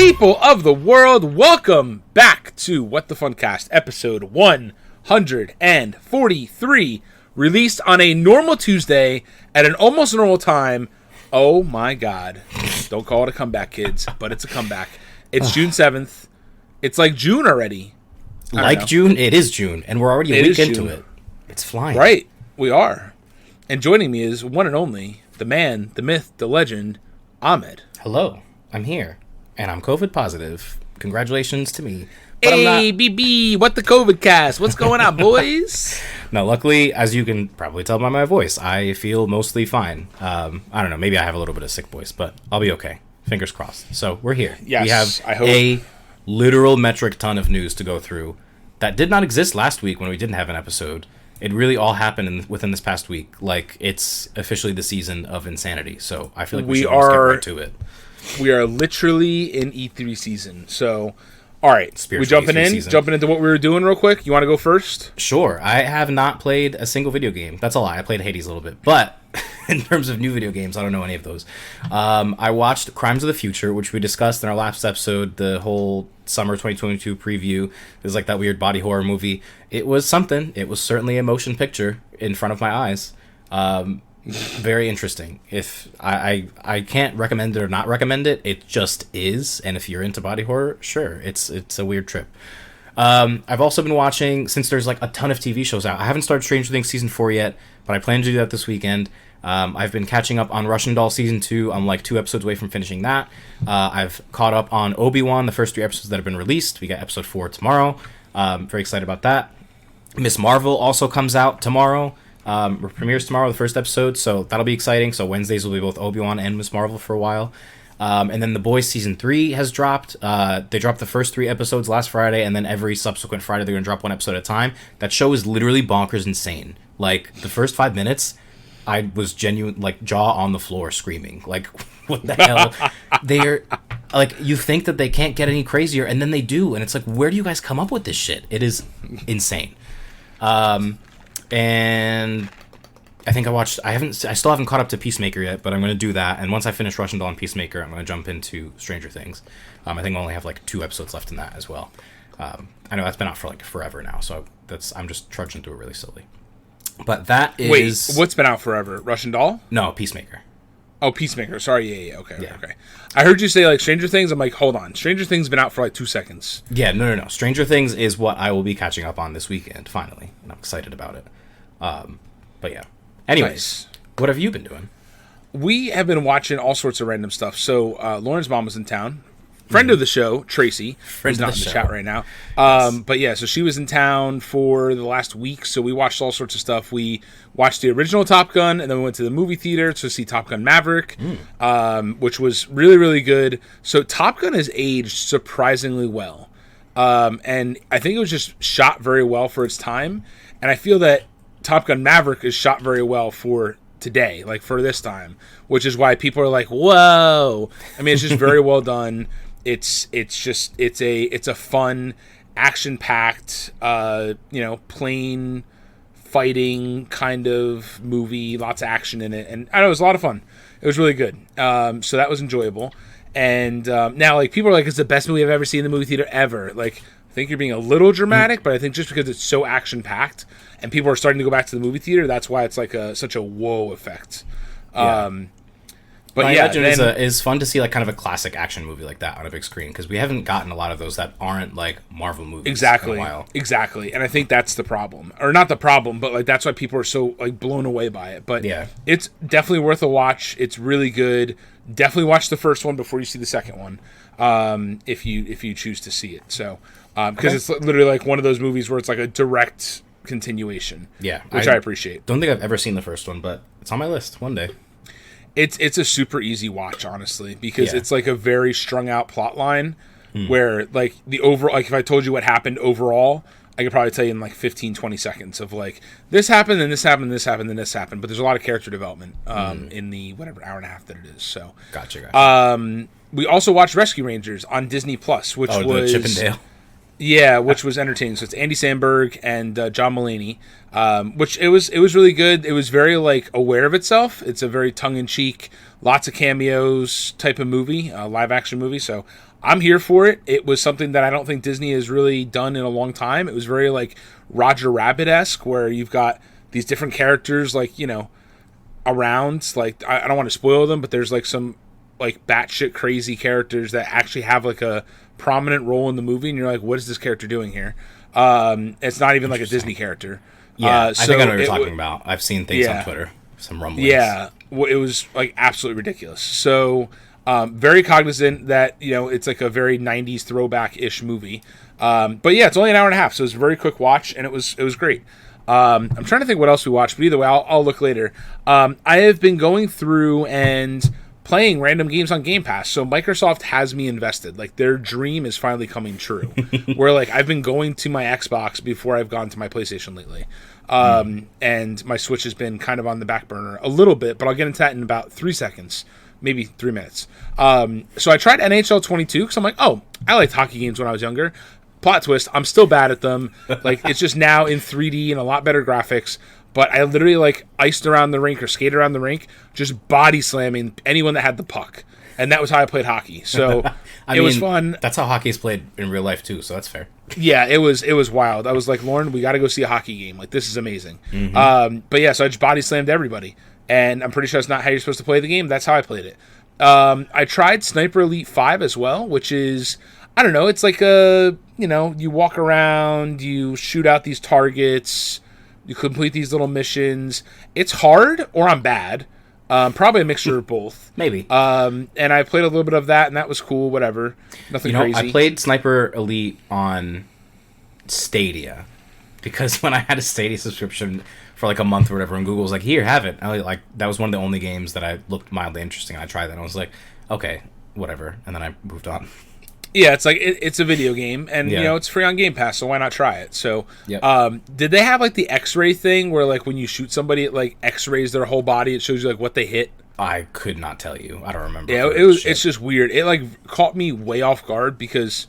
People of the world, welcome back to What the Funcast, episode 143, released on a normal Tuesday at an almost normal time. Oh my god. Don't call it a comeback, kids, but it's a comeback. It's June 7th. It's like June already. Like June? It is June, and we're already a week into it. It's flying. Right, we are. And joining me is one and only, the man, the myth, the legend, Ahmed. Hello, I'm here, and I'm COVID positive. Congratulations to me. But Hey, BB, what the COVID cast? What's going on, boys? No, luckily, as you can probably tell by my voice, I feel mostly fine. I don't know, maybe I have a little bit of sick voice, but I'll be okay. Fingers crossed. So we're here. Yes, we have I hope. a literal metric ton of news to go through that did not exist last week when we didn't have an episode. It really all happened within this past week. Like, it's officially the season of insanity. So I feel like we should almost get right to it. We are literally in E3 season. So, all right. Spiritual we jumping E3 in? season. Jumping into what we were doing real quick? You want to go first? Sure. I have not played a single video game. That's a lie. I played Hades a little bit. But in terms of new video games, I don't know any of those. I watched Crimes of the Future, which we discussed in our last episode, the whole summer 2022 preview. It was like that weird body horror movie. It was something. It was certainly a motion picture in front of my eyes. Very interesting. If I can't recommend it or not recommend it, it just is. And if you're into body horror, sure, it's a weird trip. I've also been watching, since there's like a ton of TV shows out. I haven't started Stranger Things season 4 yet, but I plan to do that this weekend. I've been catching up on Russian Doll season 2. I'm like 2 episodes away from finishing that. I've caught up on Obi-Wan, the first 3 episodes that have been released. We got episode 4 tomorrow. Very excited about that. Miss Marvel also comes out tomorrow. Premieres tomorrow, the first episode, so that'll be exciting. So Wednesdays will be both Obi-Wan and Miss Marvel for a while. And then The Boys season 3 has dropped. They dropped the first 3 episodes last Friday, and then every subsequent Friday they're going to drop 1 episode at a time. That show is literally bonkers insane. Like, the first 5 minutes, I was genuine, like, jaw on the floor screaming. Like, what the hell? They're, like, you think that they can't get any crazier, and then they do, and it's like, where do you guys come up with this shit? It is insane. And I think I still haven't caught up to Peacemaker yet, but I'm going to do that. And once I finish Russian Doll and Peacemaker, I'm going to jump into Stranger Things. I think I only have like 2 episodes left in that as well. I know that's been out for like forever now, so I'm just trudging through it really slowly. But that is... Wait, what's been out forever? Russian Doll? No, Peacemaker. Oh, Peacemaker. Sorry, yeah. Okay. I heard you say like Stranger Things. I'm like, hold on. Stranger Things been out for like 2 seconds. Yeah, no. Stranger Things is what I will be catching up on this weekend, finally. And I'm excited about it. But yeah. Anyways, nice. What have you been doing? We have been watching all sorts of random stuff. So Lauren's mom was in town. Friend of the show, Tracy, who's not in the chat right now. Yes. But yeah, so she was in town for the last week. So we watched all sorts of stuff. We watched the original Top Gun, and then we went to the movie theater to see Top Gun Maverick, which was really, really good. So Top Gun has aged surprisingly well. And I think it was just shot very well for its time. And I feel that Top Gun Maverick is shot very well for today, like for this time, which is why people are like, whoa. I mean, it's just very well done. It's a fun, action-packed, plane fighting kind of movie, lots of action in it. And I don't know, it was a lot of fun. It was really good. So that was enjoyable. And now, like, people are like, it's the best movie I've ever seen in the movie theater ever. Like, I think you're being a little dramatic, but I think just because it's so action-packed and people are starting to go back to the movie theater, that's why it's like such a whoa effect. Yeah. But I yeah, imagine it's fun to see like kind of a classic action movie like that on a big screen, because we haven't gotten a lot of those that aren't like Marvel movies in a while. Exactly. And I think that's the problem, or not the problem, but like that's why people are so like blown away by it. But yeah, it's definitely worth a watch. It's really good. Definitely watch the first one before you see the second one, if you choose to see it. So because it's literally like one of those movies where it's like a direct continuation. Yeah, which I appreciate. Don't think I've ever seen the first one, but it's on my list one day. It's a super easy watch, honestly, because it's like a very strung out plot line where like the overall, like if I told you what happened overall, I could probably tell you in like 15, 20 seconds of like this happened, and this happened, this happened, and this happened. But there's a lot of character development in the whatever hour and a half that it is. So Gotcha. We also watched Rescue Rangers on Disney Plus, which was the Chip and Dale. Yeah, which was entertaining. So it's Andy Samberg and John Mulaney, which it was really good. It was very like aware of itself. It's a very tongue in cheek, lots of cameos type of movie, live action movie. So I'm here for it. It was something that I don't think Disney has really done in a long time. It was very like Roger Rabbit-esque, where you've got these different characters, like, around. Like, I don't want to spoil them, but there's like some like batshit crazy characters that actually have like a prominent role in the movie, and you're like, what is this character doing here? It's not even like a Disney character. Yeah, I think I know what you're talking about. I've seen things on Twitter, some rumblings. Yeah, it was like absolutely ridiculous. So very cognizant that it's like a very 90s throwback-ish movie. But yeah, it's only an hour and a half, so it's a very quick watch, and it was great. I'm trying to think what else we watched, but either way, I'll look later. I have been going through and playing random games on Game Pass, so Microsoft has me invested. Like, their dream is finally coming true. Where like I've been going to my Xbox before I've gone to my PlayStation lately, and my Switch has been kind of on the back burner a little bit, but I'll get into that in about 3 seconds, maybe 3 minutes. So I tried NHL 22 because I'm like, oh, I liked hockey games when I was younger. Plot twist, I'm still bad at them. Like, it's just now in 3D and a lot better graphics. But I literally like iced around the rink or skated around the rink, just body slamming anyone that had the puck, and that was how I played hockey. So it was fun. That's how hockey is played in real life too. So that's fair. Yeah, it was wild. I was like, Lauren, we got to go see a hockey game. Like, this is amazing. But yeah, so I just body slammed everybody, and I'm pretty sure that's not how you're supposed to play the game. That's how I played it. I tried Sniper Elite 5 as well, which is, I don't know, it's like you walk around, you shoot out these targets. You complete these little missions. It's hard, or I'm bad. Probably a mixture of both. Maybe. And I played a little bit of that, and that was cool. Whatever. Nothing crazy. I played Sniper Elite on Stadia because when I had a Stadia subscription for like a month or whatever, and Google was like, "Here, have it." That was one of the only games that I looked mildly interesting. I tried that, and I was like, "Okay, whatever," and then I moved on. Yeah, it's like it's a video game, and it's free on Game Pass, so why not try it? So, did they have like the X-ray thing where like when you shoot somebody, it like X-rays their whole body? It shows you like what they hit. I could not tell you. I don't remember. Yeah, it's just weird. It like caught me way off guard because,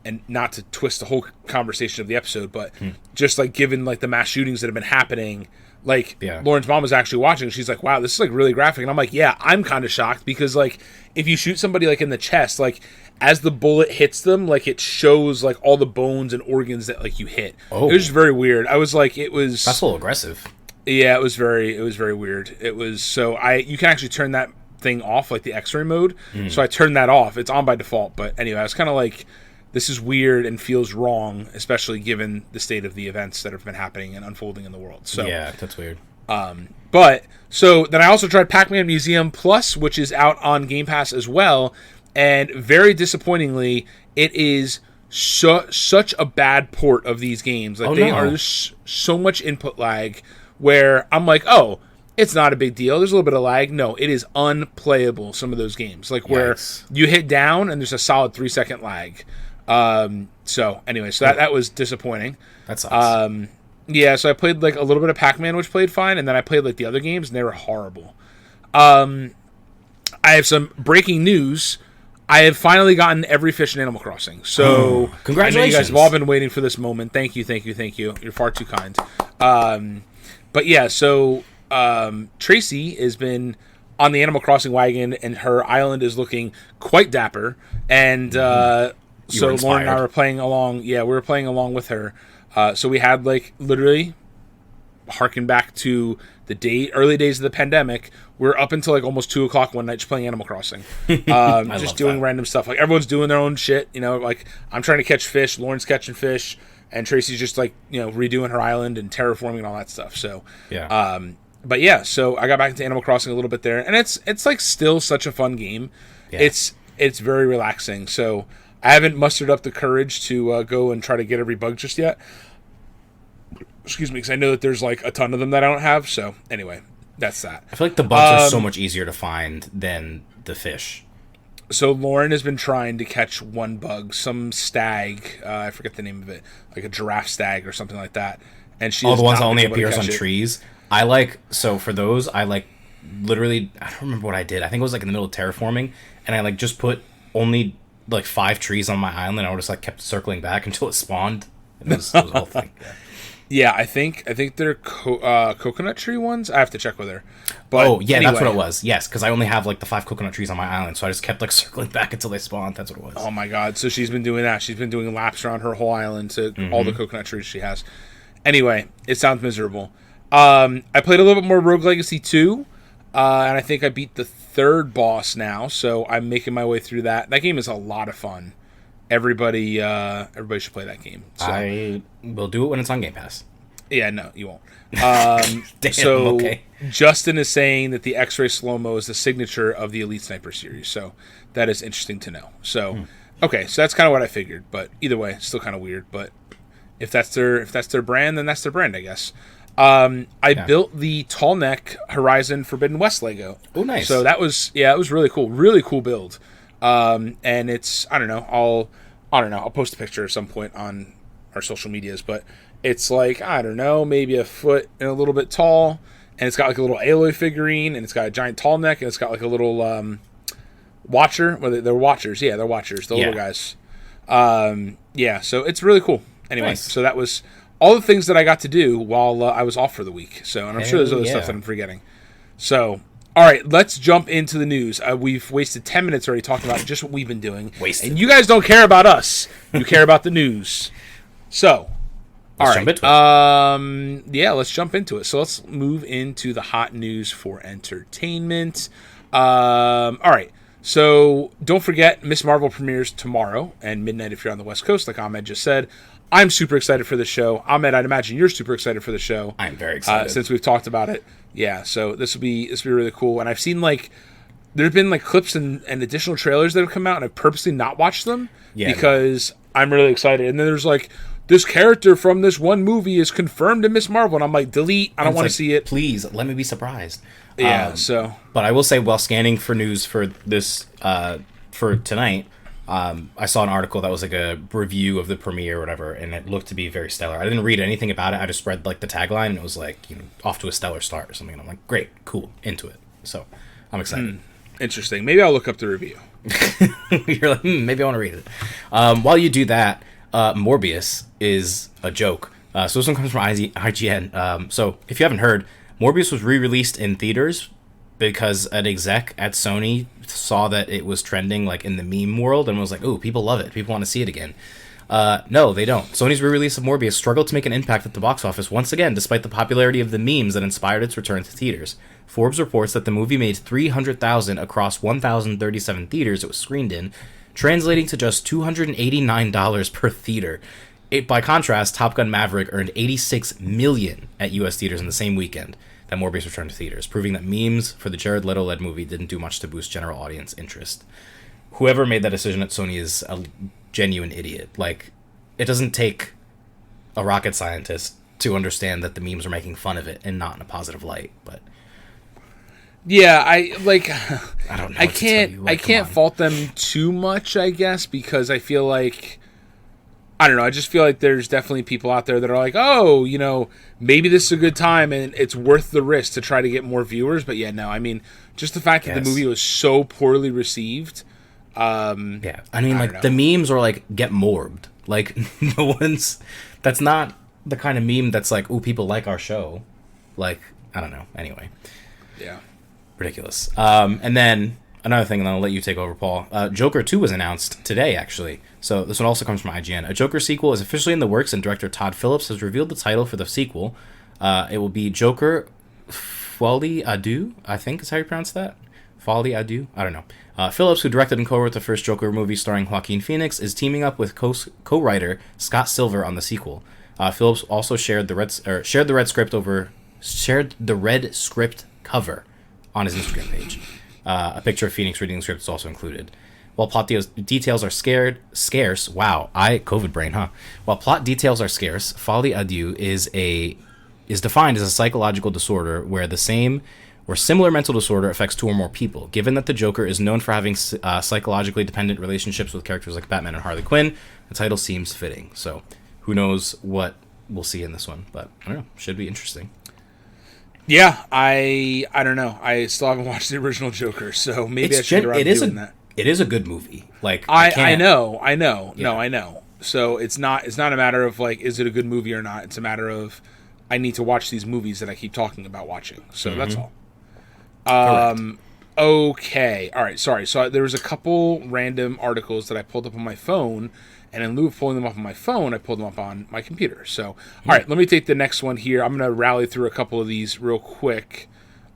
and not to twist the whole conversation of the episode, but just like given like the mass shootings that have been happening. Like, Lauren's mom was actually watching, and she's like, wow, this is like really graphic. And I'm like, yeah, I'm kind of shocked because like if you shoot somebody like in the chest, like as the bullet hits them, like it shows like all the bones and organs that like you hit. Oh. It was just very weird. I was like, that's a little aggressive. Yeah, it was very weird. It was, so you can actually turn that thing off, like the X-ray mode. So I turned that off. It's on by default. But anyway, I was kind of like, this is weird and feels wrong, especially given the state of the events that have been happening and unfolding in the world. So yeah, that's weird. But so then I also tried Pac-Man Museum Plus, which is out on Game Pass as well, and very disappointingly, it is such a bad port of these games. Like they are so much input lag, where I'm like, oh, it's not a big deal. There's a little bit of lag. No, it is unplayable. Some of those games, like where you hit down and there's a solid 3-second lag. So anyway, so that was disappointing. That sucks. Yeah, so I played like a little bit of Pac-Man, which played fine, and then I played like the other games, and they were horrible. I have some breaking news. I have finally gotten every fish in Animal Crossing. So congratulations! I know you guys have all been waiting for this moment. Thank you. You're far too kind. But yeah, so Tracy has been on the Animal Crossing wagon, and her island is looking quite dapper. And so Lauren and I were playing along. Yeah, we were playing along with her. So we had like literally harken back to the early days of the pandemic. We were up until like almost 2:00 one night just playing Animal Crossing, just doing random stuff. Like everyone's doing their own shit, like I'm trying to catch fish, Lauren's catching fish, and Tracy's just like redoing her island and terraforming and all that stuff. So yeah. But yeah, so I got back into Animal Crossing a little bit there, and it's like still such a fun game. Yeah. It's very relaxing. So I haven't mustered up the courage to go and try to get every bug just yet. Excuse me, because I know that there's like a ton of them that I don't have. So anyway, that's that. I feel like the bugs are so much easier to find than the fish. So Lauren has been trying to catch one bug, some stag. I forget the name of it, like a giraffe stag or something like that. And she the ones that only appears on trees. For those, I literally, I don't remember what I did. I think it was like in the middle of terraforming, and I just put only 5 trees on my island, and I just kept circling back until it spawned. It was a whole thing. Yeah. Yeah, I think they're coconut tree ones. I have to check with her. But anyway. That's what it was. Yes, because I only have like the 5 coconut trees on my island, so I just kept like circling back until they spawned. That's what it was. Oh my god! So she's been doing that. She's been doing laps around her whole island to all the coconut trees she has. Anyway, it sounds miserable. I played a little bit more Rogue Legacy 2, and I think I beat the 3rd boss now. So I'm making my way through that. That game is a lot of fun. Everybody should play that game. So, I will do it when it's on Game Pass. Yeah, no, you won't. Damn, so okay. Justin is saying that the X-Ray Slow-Mo is the signature of the Elite Sniper series. So that is interesting to know. So, okay, so that's kind of what I figured. But either way, it's still kind of weird. But if that's their brand, then that's their brand, I guess. I built the Tall Neck Horizon Forbidden West Lego. Oh, nice. So it was really cool. Really cool build. And it's, I don't know, I'll post a picture at some point on our social medias, but it's like, I don't know, maybe a foot and a little bit tall, and it's got like a little Aloy figurine, and it's got a giant tall neck, and it's got like a little watcher. Well, they're watchers. Yeah, they're watchers, the little guys. So it's really cool. Anyway, nice. So that was all the things that I got to do while I was off for the week. So, and I'm sure there's other stuff that I'm forgetting. So, all right, let's jump into the news. We've wasted 10 minutes already talking about just what we've been doing. Wasted. And you guys don't care about us. You care about the news. So, let's jump into it. Let's jump into it. So let's move into the hot news for entertainment. All right. So don't forget, Miss Marvel premieres tomorrow and midnight if you're on the West Coast, like Ahmed just said. I'm super excited for the show. Ahmed, I'd imagine you're super excited for the show. I'm very excited. Since we've talked about it. Yeah, so this will be really cool. And I've seen there's been clips and additional trailers that have come out, and I've purposely not watched them because I'm really excited. And then there's this character from this one movie is confirmed in Miss Marvel, and I'm like, delete. I don't want to see it. Please let me be surprised. Yeah. But I will say, while scanning for news for this for tonight, I saw an article that was like a review of the premiere or whatever, and it looked to be very stellar. I didn't read anything about it. I just read the tagline, and it was off to a stellar start or something. And I'm like, great, cool, into it. So I'm excited. Interesting. Maybe I'll look up the review. You're like, maybe I want to read it. While you do that, Morbius is a joke. So this one comes from IGN. So if you haven't heard, Morbius was re-released in theaters because an exec at Sony saw that it was trending in the meme world and was like, "Oh, people love it. People want to see it again." No, they don't. Sony's re-release of Morbius struggled to make an impact at the box office once again, despite the popularity of the memes that inspired its return to theaters. Forbes reports that the movie made $300,000 across 1,037 theaters it was screened in, translating to just $289 per theater. By contrast, Top Gun Maverick earned $86 million at U.S. theaters in the same weekend that Morbius returned to theaters, proving that memes for the Jared Leto-led movie didn't do much to boost general audience interest. Whoever made that decision at Sony is a genuine idiot. It doesn't take a rocket scientist to understand that the memes are making fun of it and not in a positive light. But yeah, I don't know. I can't fault them too much, I guess, because I feel like, I don't know, I just feel like there's definitely people out there that are like, oh, maybe this is a good time and it's worth the risk to try to get more viewers. But yeah, no, I mean, just the fact that the movie was so poorly received. I mean, the memes are get morbed. No one's, that's not the kind of meme that's oh, people like our show. I don't know. Anyway. Yeah. Ridiculous. And then another thing, and then I'll let you take over, Paul. Joker 2 was announced today, actually. So this one also comes from IGN. A Joker sequel is officially in the works, and director Todd Phillips has revealed the title for the sequel. It will be Joker Folie à Deux, I think is how you pronounce that. Folie à Deux? I don't know. Phillips, who directed and co-wrote the first Joker movie starring Joaquin Phoenix, is teaming up with co-writer Scott Silver on the sequel. Phillips also shared the red script cover on his Instagram page. A picture of Phoenix reading the script is also included. While plot details are scarce, wow, COVID brain, huh? While plot details are scarce, Folie à Deux is defined as a psychological disorder where the same or similar mental disorder affects 2 or more people. Given that the Joker is known for having psychologically dependent relationships with characters like Batman and Harley Quinn, the title seems fitting. So, who knows what we'll see in this one? But I don't know, should be interesting. Yeah, I don't know. I still haven't watched the original Joker, so maybe I should get around to doing that. It is a good movie. I know. Yeah. No, I know. So it's not a matter of like, is it a good movie or not? It's a matter of I need to watch these movies that I keep talking about watching. So that's all. Okay. All right. Sorry. So there was a couple random articles that I pulled up on my phone, and in lieu of pulling them up on my phone, I pulled them up on my computer. So, all right, let me take the next one here. I'm going to rally through a couple of these real quick.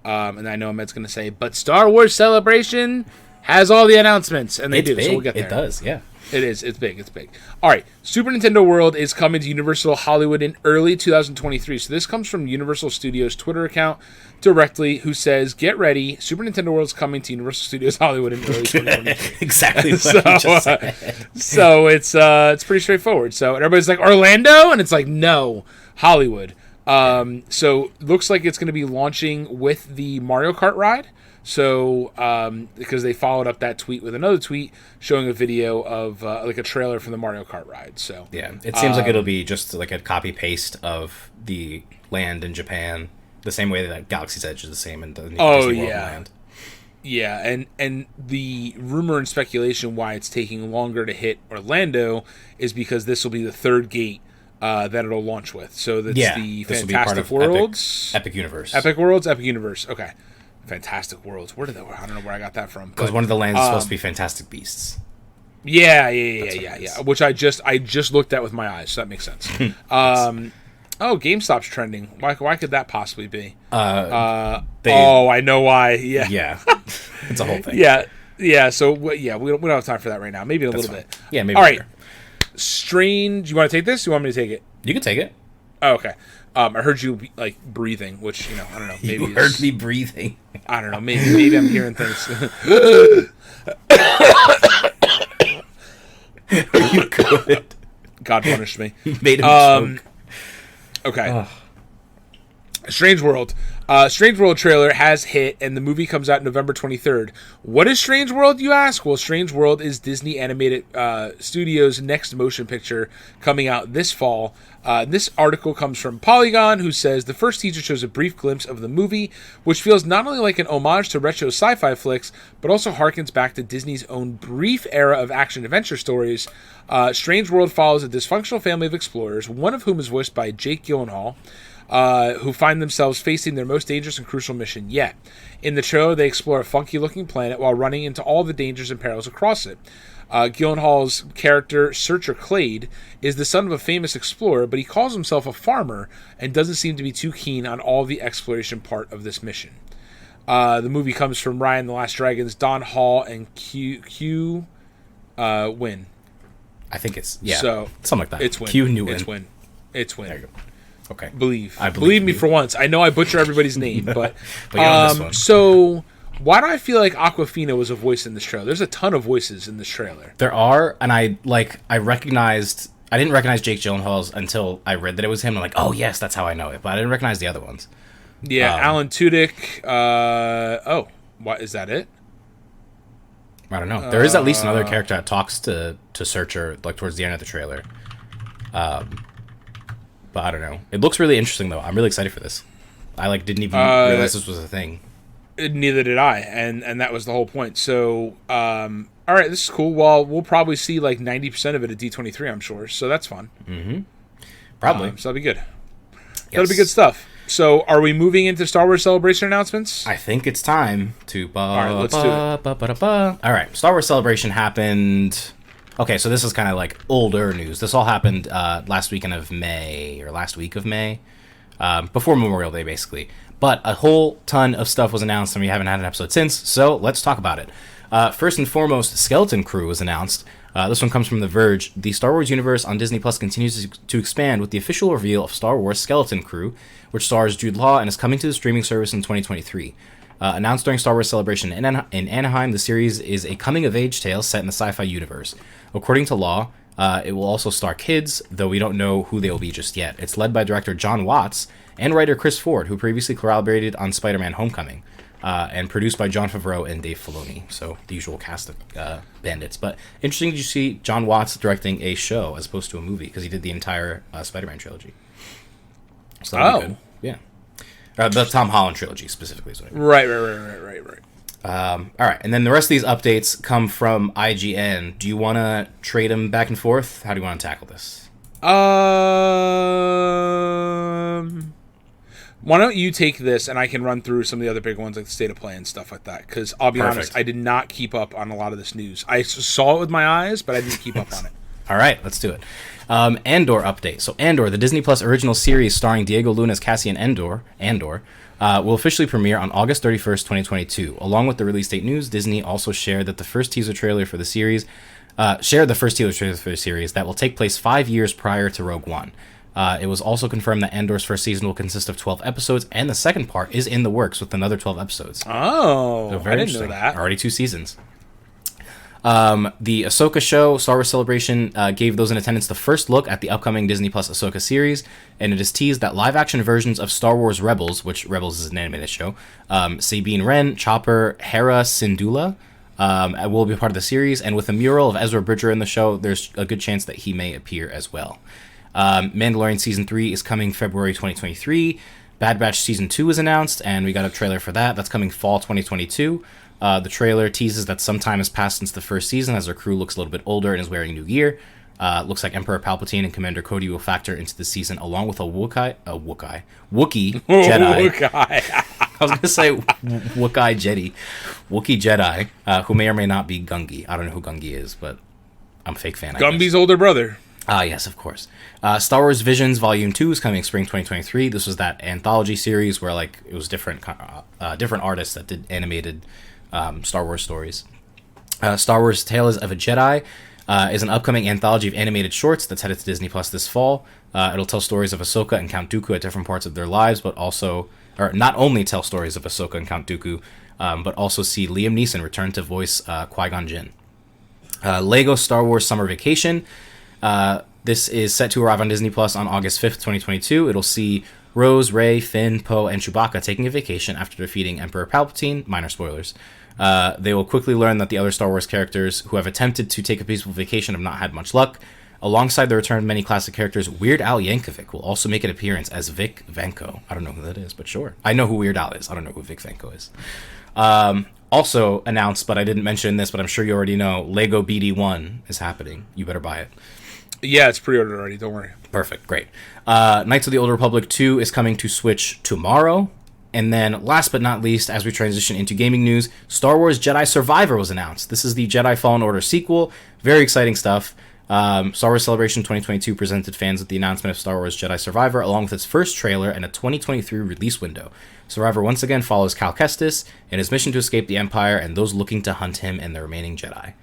And I know Ahmed's going to say, but Star Wars Celebration has all the announcements, and they do. Big. So we'll get there. It does, yeah. It is. It's big. It's big. All right. Super Nintendo World is coming to Universal Hollywood in early 2023. So this comes from Universal Studios' Twitter account directly, who says, "Get ready, Super Nintendo World is coming to Universal Studios Hollywood in early 2023." Exactly what you just said. So it's pretty straightforward. So everybody's like, Orlando, and it's like, no, Hollywood. So looks like it's going to be launching with the Mario Kart ride. So, because they followed up that tweet with another tweet showing a video of like a trailer for the Mario Kart ride. So yeah, it seems like it'll be just like a copy paste of the land in Japan, the same way that Galaxy's Edge is the same in the Disney World land. Yeah, and the rumor and speculation why it's taking longer to hit Orlando is because this will be the third gate that it'll launch with. So that's the Fantastic Worlds, Epic Universe, Epic Worlds, Epic Universe. Okay. Fantastic Worlds. I don't know where I got that from. Because one of the lands is supposed to be Fantastic Beasts. Yeah. Which I just looked at with my eyes, so that makes sense. GameStop's trending. Why could that possibly be? I know why. Yeah. It's a whole thing. Yeah. So we don't have time for that right now. Maybe a little bit. Yeah, maybe. All right. Strange. You want to take this? You want me to take it? You can take it. Oh, okay. I heard you like breathing, which I don't know. Maybe you heard me breathing. I don't know. Maybe I'm hearing things. You could. God punished me. Made him choke. Okay. Ugh. Strange World. Strange World trailer has hit, and the movie comes out November 23rd. What is Strange World, you ask? Well, Strange World is Disney Animated Studios' next motion picture coming out this fall. This article comes from Polygon, who says the first teaser shows a brief glimpse of the movie, which feels not only like an homage to retro sci-fi flicks, but also harkens back to Disney's own brief era of action-adventure stories. Strange World follows a dysfunctional family of explorers, one of whom is voiced by Jake Gyllenhaal, who find themselves facing their most dangerous and crucial mission yet. In the trailer, they explore a funky-looking planet while running into all the dangers and perils across it. Gyllenhaal's character, Searcher Clade, is the son of a famous explorer, but he calls himself a farmer and doesn't seem to be too keen on all the exploration part of this mission. The movie comes from Ryan the Last Dragon's Don Hall and Q Win. I think it's, so something like that. It's Win. Q New Win. It's Win. There you go. Okay. Believe me for once. I know I butcher everybody's name, but, you're on this one. So why do I feel like Awkwafina was a voice in this trailer? There's a ton of voices in this trailer. There are, and I didn't recognize Jake Gyllenhaal's until I read that it was him. I'm like, oh yes, that's how I know it, but I didn't recognize the other ones. Yeah, Alan Tudyk. What is that? It? I don't know. There is at least another character that talks to Searcher like towards the end of the trailer. But I don't know. It looks really interesting though. I'm really excited for this. I didn't even realize this was a thing. Neither did I, and that was the whole point. So, all right, this is cool. Well, we'll probably see like 90% of it at D23, I'm sure. So that's fun. Mm-hmm. Probably. So that'll be good. Yes. That'll be good stuff. So, are we moving into Star Wars Celebration announcements? I think it's time to. All right, let's do it. All right, Star Wars Celebration happened. Okay, so this is kind of like older news. This all happened last week of May, before Memorial Day, basically. But a whole ton of stuff was announced, and we haven't had an episode since, so let's talk about it. First and foremost, Skeleton Crew was announced. This one comes from The Verge. The Star Wars universe on Disney Plus continues to expand with the official reveal of Star Wars Skeleton Crew, which stars Jude Law and is coming to the streaming service in 2023. Announced during Star Wars Celebration in Anaheim, the series is a coming-of-age tale set in the sci-fi universe. According to Law, it will also star kids, though we don't know who they will be just yet. It's led by director John Watts and writer Chris Ford, who previously collaborated on Spider-Man Homecoming, and produced by Jon Favreau and Dave Filoni, so the usual cast of bandits. But interesting to see John Watts directing a show as opposed to a movie, because he did the entire Spider-Man trilogy. So that'll be good. Yeah. The Tom Holland trilogy, specifically. Is what I mean. Right. All right, and then the rest of these updates come from IGN. Do you want to trade them back and forth? How do you want to tackle this? Why don't you take this and I can run through some of the other big ones like the state of play and stuff like that? Because I'll be honest, I did not keep up on a lot of this news. I saw it with my eyes, but I didn't keep up on it. All right, let's do it. Andor update. So Andor, the Disney Plus original series starring Diego Luna as Cassian Andor, will officially premiere on August 31st, 2022. Along with the release date news, Disney also shared the first teaser trailer for the series that will take place 5 years prior to Rogue One. It was also confirmed that Andor's first season will consist of 12 episodes, and the second part is in the works with another 12 episodes. Oh, so I didn't know that. Already 2 seasons. The Ahsoka show, Star Wars Celebration, gave those in attendance the first look at the upcoming Disney Plus Ahsoka series, and it is teased that live-action versions of Star Wars Rebels, which Rebels is an animated show, Sabine Wren, Chopper, Hera Syndulla, will be part of the series, and with a mural of Ezra Bridger in the show, there's a good chance that he may appear as well. Mandalorian Season 3 is coming February 2023. Bad Batch Season 2 is announced, and we got a trailer for that. That's coming fall 2022. The trailer teases that some time has passed since the first season as our crew looks a little bit older and is wearing new gear. Looks like Emperor Palpatine and Commander Cody will factor into the season along with a Wookiee Jedi. I was going to say Wookiee Jedi, who may or may not be Gungi. I don't know who Gungi is, but I'm a fake fan. Gumby's older brother. Yes, of course. Star Wars Visions Volume 2 is coming spring 2023. This was that anthology series where it was different artists that did animated Star Wars stories. Star Wars Tales of a Jedi is an upcoming anthology of animated shorts that's headed to Disney Plus this fall. It'll tell stories of Ahsoka and Count Dooku at different parts of their lives, but not only tell stories of Ahsoka and Count Dooku, but also see Liam Neeson return to voice Qui-Gon Jinn. Lego Star Wars Summer Vacation. This is set to arrive on Disney Plus on August 5th, 2022. It'll see Rose, Rey, Finn, Poe, and Chewbacca taking a vacation after defeating Emperor Palpatine. Minor spoilers. They will quickly learn that the other Star Wars characters who have attempted to take a peaceful vacation have not had much luck. Alongside the return of many classic characters, Weird Al Yankovic will also make an appearance as Vic Vanko. I don't know who that is, but sure. I know who Weird Al is. I don't know who Vic Vanko is. Also announced, but I didn't mention this, but I'm sure you already know, Lego BD1 is happening. You better buy it. Yeah, it's pre-ordered already. Don't worry. Perfect. Great. Knights of the Old Republic 2 is coming to Switch tomorrow. And then, last but not least, as we transition into gaming news, Star Wars Jedi Survivor was announced. This is the Jedi Fallen Order sequel. Very exciting stuff. Star Wars Celebration 2022 presented fans with the announcement of Star Wars Jedi Survivor, along with its first trailer and a 2023 release window. Survivor once again follows Cal Kestis in his mission to escape the Empire and those looking to hunt him and the remaining Jedi.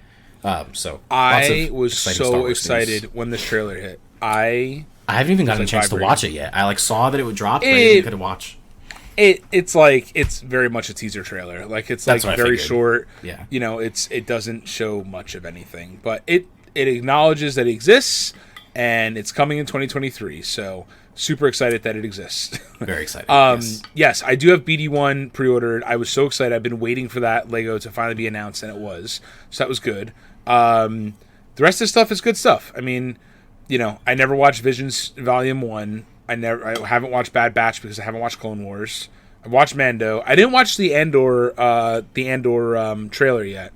I was so excited when this trailer hit. I haven't even gotten a chance to watch it yet. I saw that it would drop, but I didn't get to watch. It's very much a teaser trailer. It's very short. Yeah. It doesn't show much of anything, but it acknowledges that it exists and it's coming in 2023. So super excited that it exists. Very excited. Yes, I do have BD1 pre-ordered. I was so excited. I've been waiting for that Lego to finally be announced, and it was. So that was good. The rest of the stuff is good stuff. I mean, I never watched Visions Volume 1. I haven't watched Bad Batch because I haven't watched Clone Wars. I watched Mando. I didn't watch the Andor trailer yet.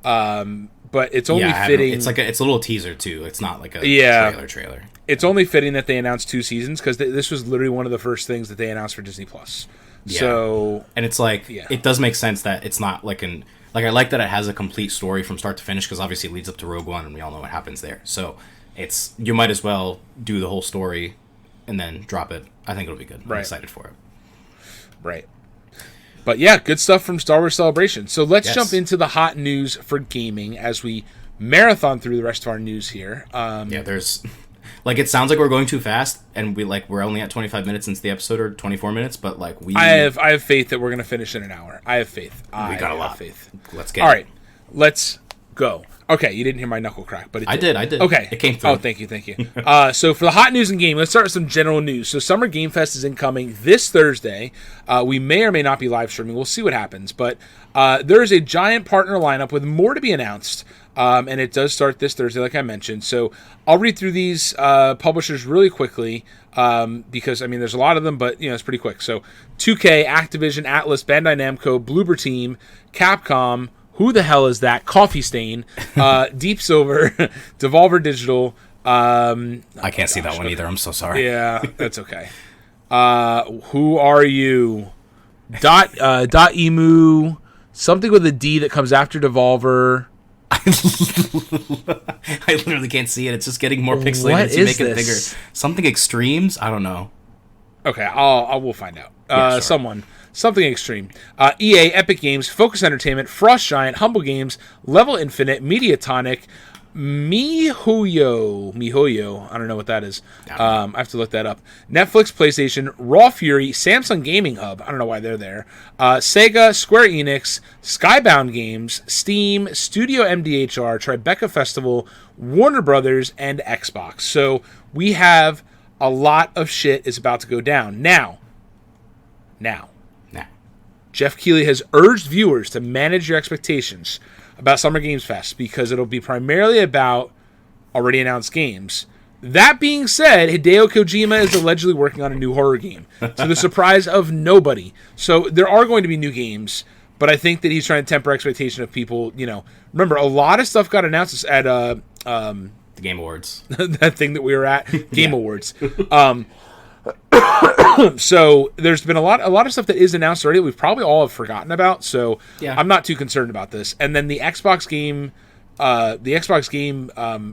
But it's only fitting. It's a little teaser too. It's not like a trailer. It's only fitting that they announced 2 seasons because this was literally one of the first things that they announced for Disney Plus. Yeah. So, and it's it does make sense that it's not I like that it has a complete story from start to finish because obviously it leads up to Rogue One and we all know what happens there. So you might as well do the whole story and then drop it. I think it'll be good. I'm excited for it. Right. But yeah, good stuff from Star Wars Celebration. So let's jump into the hot news for gaming as we marathon through the rest of our news here. There's it sounds like we're going too fast, and we're only at 25 minutes into the episode or 24 minutes, but I have faith that we're gonna finish in an hour. I have faith. We got a lot. Faith. Let's get. All right, let's go. Okay, you didn't hear my knuckle crack, but I did. Okay, it came through. Oh, thank you. So for the hot news and game, let's start with some general news. So Summer Game Fest is incoming this Thursday. We may or may not be live streaming. We'll see what happens. But there is a giant partner lineup with more to be announced. and it does start this Thursday, like I mentioned. So I'll read through these publishers really quickly because, I mean, there's a lot of them, but, it's pretty quick. So 2K, Activision, Atlas, Bandai Namco, Bloober Team, Capcom, who the hell is that? Coffee Stain, Deep Silver, Devolver Digital. I can't see that one either. I'm so sorry. Yeah, that's okay. Who are you? Emu, something with a D that comes after Devolver. I literally can't see it. It's just getting more pixelated as you make it bigger. Something Extremes? I don't know. Okay, we'll find out. Sure. Something Extreme. EA, Epic Games, Focus Entertainment, Frost Giant, Humble Games, Level Infinite, Mediatonic, MiHoYo. I don't know what that is. I have to look that up. Netflix, PlayStation, Raw Fury, Samsung Gaming Hub. I don't know why they're there. Sega, Square Enix, Skybound Games, Steam, Studio MDHR, Tribeca Festival, Warner Brothers, and Xbox. So we have a lot of shit is about to go down. Now, Jeff Keighley has urged viewers to manage your expectations about Summer Games Fest because it'll be primarily about already announced games. That being said, Hideo Kojima is allegedly working on a new horror game, to the surprise of nobody. So there are going to be new games, but I think that he's trying to temper expectation of people. Remember, a lot of stuff got announced at the Game Awards. That thing that we were at, Game Awards. So there's been a lot of stuff that is announced already. We've probably all have forgotten about. So I'm not too concerned about this. And then the Xbox game,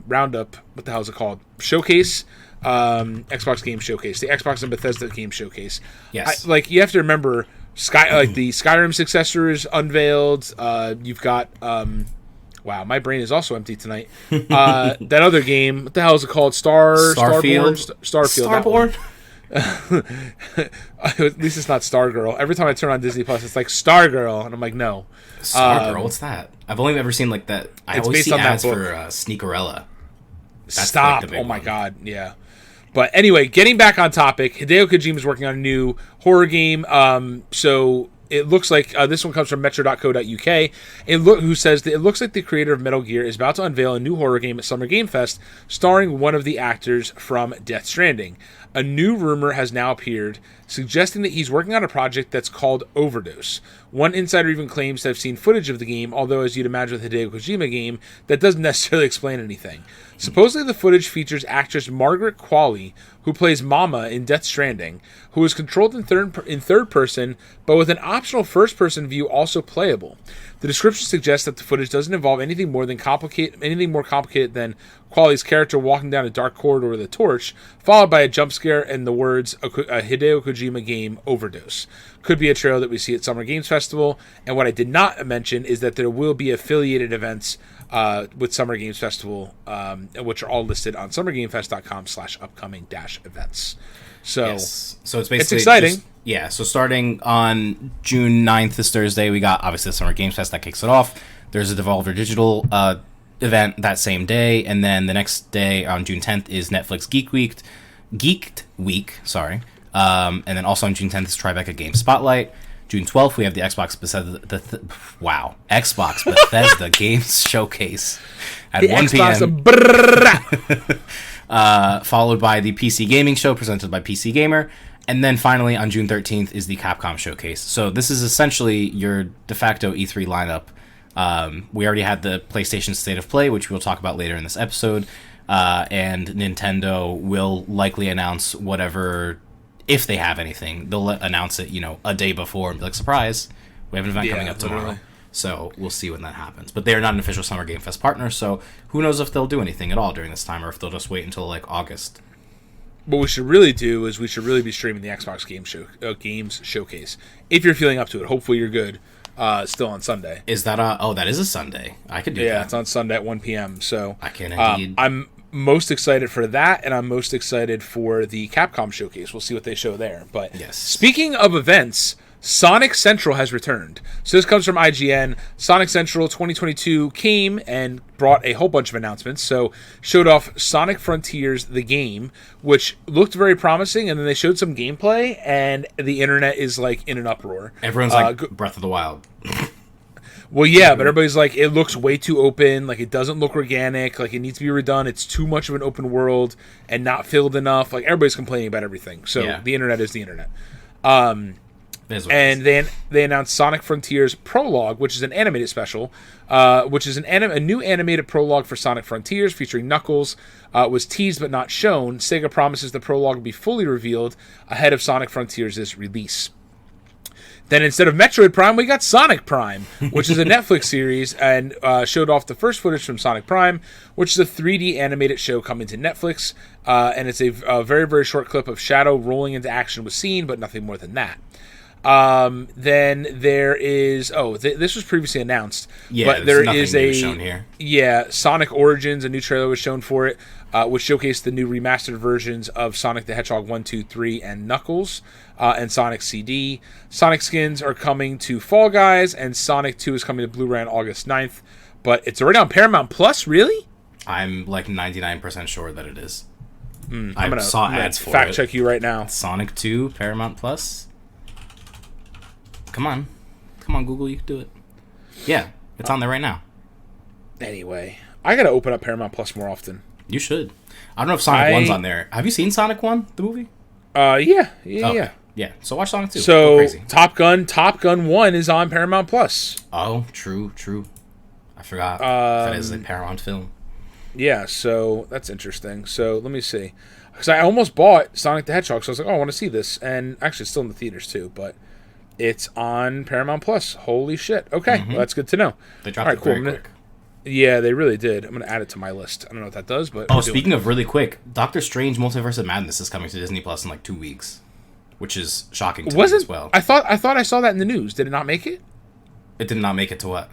roundup. What the hell is it called? Showcase. Xbox Game Showcase. The Xbox and Bethesda Game Showcase. Yes. You have to remember the Skyrim successor is unveiled. You've got. Wow, my brain is also empty tonight. That other game. What the hell is it called? Starfield. Starborn. At least it's not Stargirl. Every time I turn on Disney Plus, it's like Stargirl, and I'm like, no. Stargirl, what's that? I've only ever seen like that. I always see ads for Sneakerella. Stop! Like, oh my god, yeah. But anyway, getting back on topic, Hideo Kojima is working on a new horror game. So it looks like this one comes from Metro.co.uk. Who says that it looks like the creator of Metal Gear is about to unveil a new horror game at Summer Game Fest, starring one of the actors from Death Stranding. A new rumor has now appeared, suggesting that he's working on a project that's called Overdose. One insider even claims to have seen footage of the game, although, as you'd imagine with a Hideo Kojima game, that doesn't necessarily explain anything. Supposedly, the footage features actress Margaret Qualley, who plays Mama in Death Stranding, who is controlled in third person, but with an optional first-person view also playable. The description suggests that the footage doesn't involve anything more complicated than Qualley's character walking down a dark corridor with a torch, followed by a jump scare and the words "a Hideo Kojima game Overdose." Could be a trailer that we see at Summer Games Festival. And what I did not mention is that there will be affiliated events with Summer Games Festival, which are all listed on summergamefest.com/upcoming-events. So, yes. So it's basically exciting. So starting on June 9th, this Thursday, we got obviously the Summer Games Fest that kicks it off. There's a Devolver Digital event that same day, and then the next day on June 10th is Netflix Geeked Week. And then also on June 10th is Tribeca Game Spotlight. June 12th, we have the Xbox Bethesda Games Showcase at 1 p.m. Followed by the PC Gaming Show presented by PC Gamer. And then finally on June 13th is the Capcom Showcase. So this is essentially your de facto E3 lineup. We already had the PlayStation State of Play, which we'll talk about later in this episode. And Nintendo will likely announce whatever, if they have anything, they'll announce it, a day before and be like, surprise, we have an event coming up tomorrow. Literally. So we'll see when that happens. But they're not an official Summer Game Fest partner, so who knows if they'll do anything at all during this time or if they'll just wait until like August. What we should really do is we should really be streaming the Xbox Games Showcase. If you're feeling up to it, hopefully you're good. Still on Sunday. Is that that is a Sunday. I could do that. Yeah, it's on Sunday at 1 p.m. So I can indeed. I'm most excited for that, and I'm most excited for the Capcom Showcase. We'll see what they show there. But yes. Speaking of events, Sonic Central has returned. So this comes from IGN. Sonic Central 2022 came and brought a whole bunch of announcements. So showed off Sonic Frontiers, the game, which looked very promising, and then they showed some gameplay, and the internet is like in an uproar. Everyone's like Breath of the Wild. Well, yeah, but everybody's like, it looks way too open. Like, it doesn't look organic. Like, it needs to be redone. It's too much of an open world and not filled enough. Like, everybody's complaining about everything. So the internet is the internet. And they announced Sonic Frontiers Prologue, which is an animated special, which is a new animated prologue for Sonic Frontiers featuring Knuckles. Was teased but not shown. Sega promises the prologue will be fully revealed ahead of Sonic Frontiers' release. Then instead of Metroid Prime, we got Sonic Prime, which is a Netflix series, and showed off the first footage from Sonic Prime, which is a 3D animated show coming to Netflix. And it's a very, very short clip of Shadow rolling into action was seen, but nothing more than that. Then there is this was previously announced, but there is shown here. Sonic Origins, a new trailer was shown for it, which showcased the new remastered versions of Sonic the Hedgehog 1, 2, 3, and Knuckles, and Sonic CD. Sonic skins are coming to Fall Guys, and Sonic 2 is coming to Blu-ray on August 9th, but it's already on Paramount Plus. Really? I'm like 99% sure that it is. I saw ads for it. Fact check you right now. Sonic 2 Paramount Plus. Come on, Google, you can do it. Yeah, it's on there right now. Anyway, I gotta open up Paramount Plus more often. You should. I don't know if Sonic 1's on there. Have you seen Sonic 1, the movie? Yeah. Yeah, so watch Sonic 2. So, go crazy. Top Gun 1 is on Paramount Plus. Oh, true. I forgot. That is a Paramount film. Yeah, so that's interesting. So, let me see. Because I almost bought Sonic the Hedgehog, so I was like, I want to see this. And actually, it's still in the theaters, too, but it's on Paramount Plus. Holy shit. Okay, well, that's good to know. They dropped it very quick. Yeah, they really did. I'm going to add it to my list. I don't know what that does, but... Oh, speaking of really quick, Doctor Strange Multiverse of Madness is coming to Disney Plus in like 2 weeks, which is shocking to me as well. I thought I saw that in the news. Did it not make it? It did not make it to what?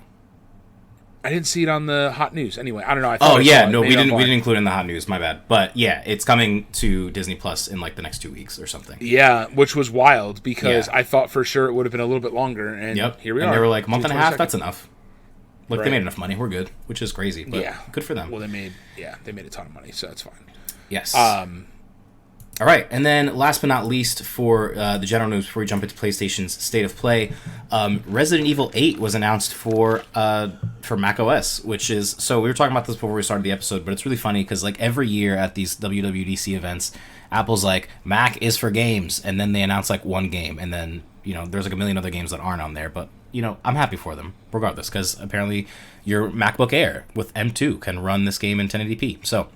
I didn't see it on the hot news. Anyway, I don't know. We didn't include it in the hot news. My bad. But yeah, it's coming to Disney Plus in like the next 2 weeks or something. Yeah, which was wild because I thought for sure it would have been a little bit longer, and here we are. And they were like, month and a half, that's enough. Like, they made enough money. We're good, which is crazy. But good for them. Well, they made a ton of money, so that's fine. Yes. All right, and then last but not least for the general news before we jump into PlayStation's State of Play, Resident Evil 8 was announced for macOS, which is... So we were talking about this before we started the episode, but it's really funny because like every year at these WWDC events, Apple's like, Mac is for games, and then they announce like one game, and then, there's like a million other games that aren't on there, but, I'm happy for them, regardless, because apparently your MacBook Air with M2 can run this game in 1080p, so...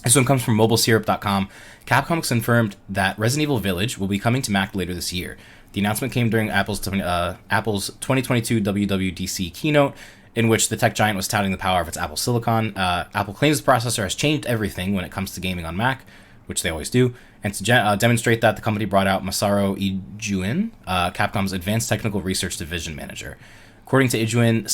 This one comes from mobilesyrup.com. Capcom confirmed that Resident Evil Village will be coming to Mac later this year. The announcement came during Apple's 2022 WWDC keynote, in which the tech giant was touting the power of its Apple Silicon. Apple claims the processor has changed everything when it comes to gaming on Mac, which they always do, and to demonstrate that, the company brought out Masaru Ijuin, Capcom's Advanced Technical Research Division manager. According to Ijuin,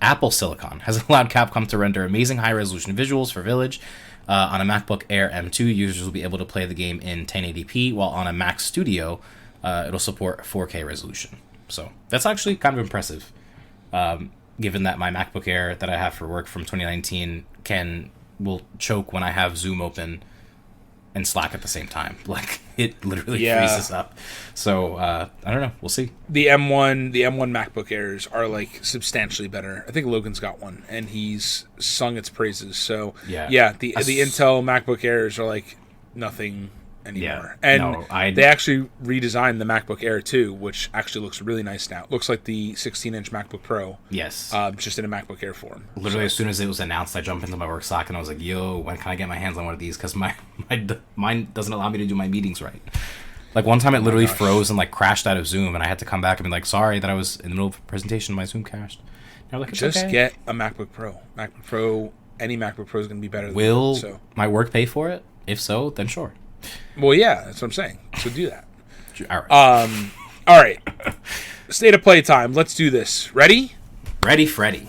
Apple Silicon has allowed Capcom to render amazing high-resolution visuals for Village. On a MacBook Air M2, users will be able to play the game in 1080p, while on a Mac Studio, it'll support 4K resolution. So that's actually kind of impressive, given that my MacBook Air that I have for work from 2019 will choke when I have Zoom open and Slack at the same time. Like, it literally freezes up. So, I don't know. We'll see. The M1 MacBook Airs are, like, substantially better. I think Logan's got one, and he's sung its praises. So, the Intel MacBook Airs are, like, nothing anymore. Yeah. And they actually redesigned the MacBook Air, too, which actually looks really nice now. It looks like the 16-inch MacBook Pro. Yes. Just in a MacBook Air form. Literally, as soon as it was announced, I jumped into my work Slack, and I was like, yo, when can I get my hands on one of these? Because mine doesn't allow me to do my meetings right. Like, one time it literally froze and, like, crashed out of Zoom, and I had to come back and be like, sorry that I was in the middle of a presentation, my Zoom crashed. And like, just get a MacBook Pro. MacBook Pro, any MacBook Pro is going to be better than Will my work pay for it? If so, then sure. Well, yeah, that's what I'm saying. So do that. All right. All right. State of play time. Let's do this. Ready? Ready, Freddy.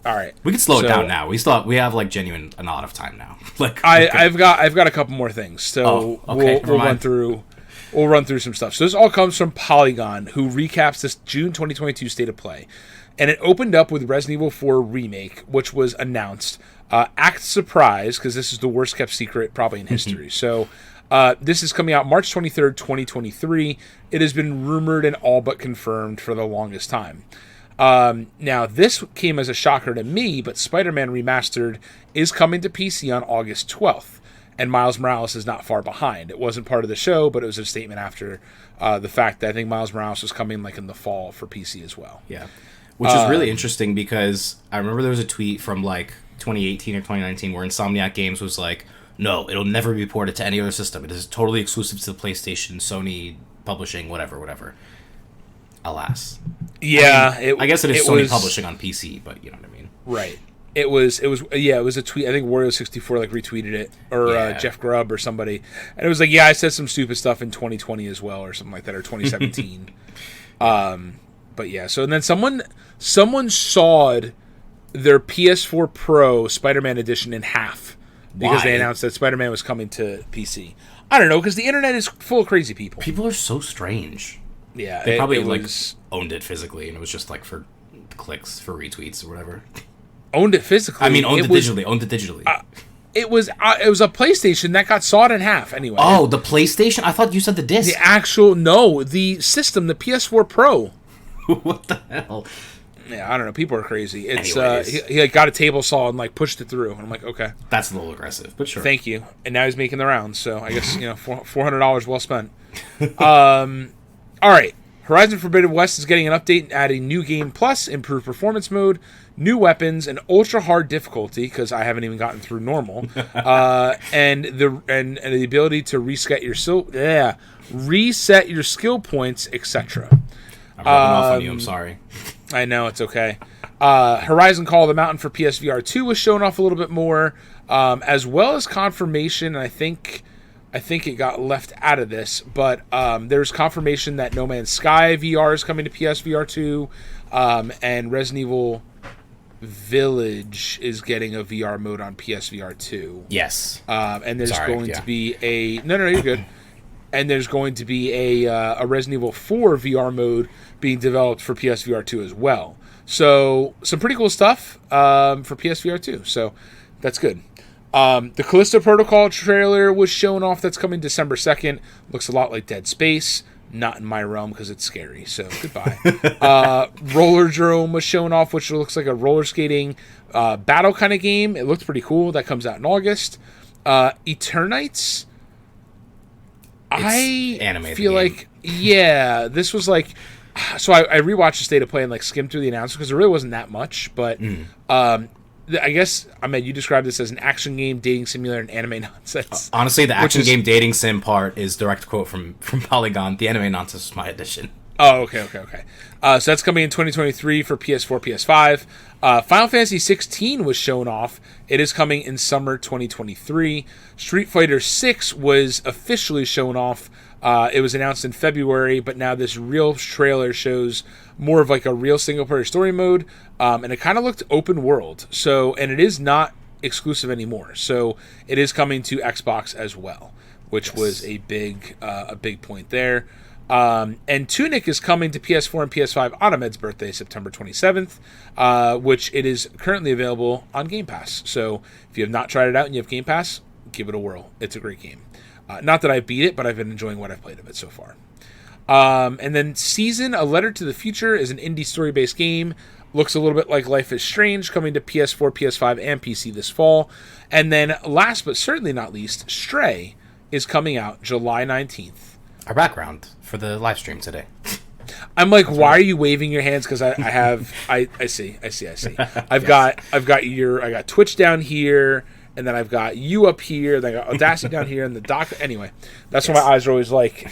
All right. We can slow it down now. We have like genuine a lot of time now. Like I've got a couple more things. So we'll run through some stuff. So this all comes from Polygon, who recaps this June 2022 State of Play. And it opened up with Resident Evil 4 Remake, which was announced. Act surprised, because this is the worst kept secret probably in history. So This is coming out March 23rd, 2023. It has been rumored and all but confirmed for the longest time. Now, this came as a shocker to me, but Spider-Man Remastered is coming to PC on August 12th, and Miles Morales is not far behind. It wasn't part of the show, but it was a statement after the fact that I think Miles Morales was coming like in the fall for PC as well. Yeah, which is really interesting because I remember there was a tweet from like 2018 or 2019 where Insomniac Games was like, no, it'll never be ported to any other system. It is totally exclusive to the PlayStation, Sony Publishing, whatever. Alas. Yeah, I guess it is Sony Publishing on PC, but you know what I mean. Right. It was a tweet. I think Wario64 like retweeted it, or Jeff Grubb or somebody, and it was like, I said some stupid stuff in 2020 as well, or something like that, or 2017. But yeah, so and then someone sawed their PS4 Pro Spider-Man edition in half because they announced that Spider-Man was coming to PC. I don't know, because the internet is full of crazy people. People are so strange. Yeah, they probably owned it physically, and it was just like for clicks, for retweets or whatever. Owned it physically. I mean, owned it digitally. It was a PlayStation that got sawed in half. Anyway. Oh, the PlayStation? I thought you said the disc. The system, the PS4 Pro. What the hell? Yeah, I don't know. People are crazy. It's he like got a table saw and like pushed it through, and I'm like, okay, that's a little aggressive, but sure. Thank you. And now he's making the rounds, so I guess $400 well spent. All right. Horizon Forbidden West is getting an update and adding new game plus, improved performance mode, new weapons, and ultra hard difficulty because I haven't even gotten through normal, and the ability to reset your skill points, etc. I'm rubbing off on you. I'm sorry. I know, it's okay. Horizon Call of the Mountain for PSVR 2 was shown off a little bit more, as well as confirmation. I think it got left out of this, but there's confirmation that No Man's Sky VR is coming to PSVR 2, and Resident Evil Village is getting a VR mode on PSVR 2. Yes. And there's going to be a... No, you're good. And there's going to be a Resident Evil 4 VR mode being developed for PSVR 2 as well. So, some pretty cool stuff for PSVR 2. So, that's good. The Callisto Protocol trailer was shown off. That's coming December 2nd. Looks a lot like Dead Space. Not in my realm because it's scary. So, goodbye. Roller Drome was shown off, which looks like a roller skating battle kind of game. It looks pretty cool. That comes out in August. Eternites... I feel like, this was like, so I rewatched the State of Play and like skimmed through the announcements because there really wasn't that much, but I guess, Ahmed, you described this as an action game, dating simulator, and anime nonsense. Honestly, the action game dating sim part is direct quote from Polygon. The anime nonsense is my addition. Oh, okay. So that's coming in 2023 for PS4, PS5. Final Fantasy 16 was shown off. It is coming in summer 2023. Street Fighter 6 was officially shown off. It was announced in February, but now this real trailer shows more of like a real single-player story mode, and it kind of looked open world. So, and it is not exclusive anymore. So it is coming to Xbox as well, which was a big point there. And Tunic is coming to PS4 and PS5 on Ahmed's birthday, September 27th, which it is currently available on Game Pass. So if you have not tried it out and you have Game Pass, give it a whirl. It's a great game. Not that I beat it, but I've been enjoying what I've played of it so far. And then Season, A Letter to the Future is an indie story-based game. Looks a little bit like Life is Strange, coming to PS4, PS5, and PC this fall. And then last but certainly not least, Stray is coming out July 19th. Our background for the live stream today. I'm like, why are you waving your hands? Because I see. I got Twitch down here, and then I've got you up here, then I got Audacity down here, and the dock. Anyway, that's why my eyes are always like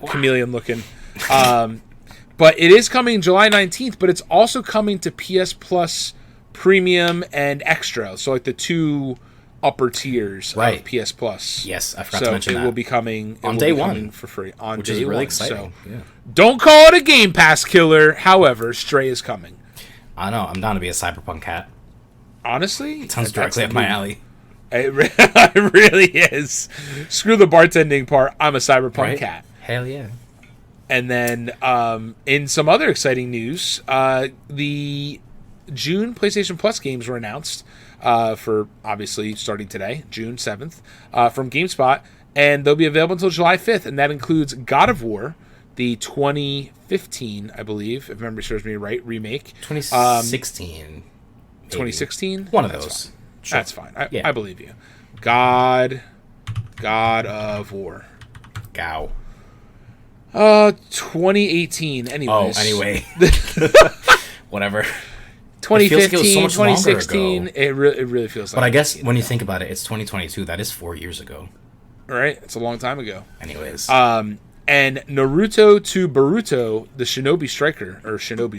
chameleon looking. But it is coming July 19th, but it's also coming to PS Plus Premium and Extra. So like the two upper tiers of PS Plus. Yes, I forgot to mention that. So it will be coming on day one for free on which day is really one. exciting. So don't call it a Game Pass killer. However, Stray is coming. I know. I'm down to be a cyberpunk cat. Honestly, it sounds directly up my alley. It really is. Screw the bartending part. I'm a cyberpunk cat. Hell yeah. And then in some other exciting news, the June PlayStation Plus games were announced for obviously starting today, June 7th, from GameSpot. and they'll be available until July 5th, and that includes God of War, the 2015, I believe, if memory serves me right, remake. 2016. 2016? One of those. Sure. That's fine. I believe you. God of War. Gow. 2018. Anyways. Oh, anyway. Whatever. 2015, it so much 2016. It really feels like. But I guess when you think about it, it's 2022. That is 4 years ago. All right. It's a long time ago. Anyways. And Naruto to Boruto, the Shinobi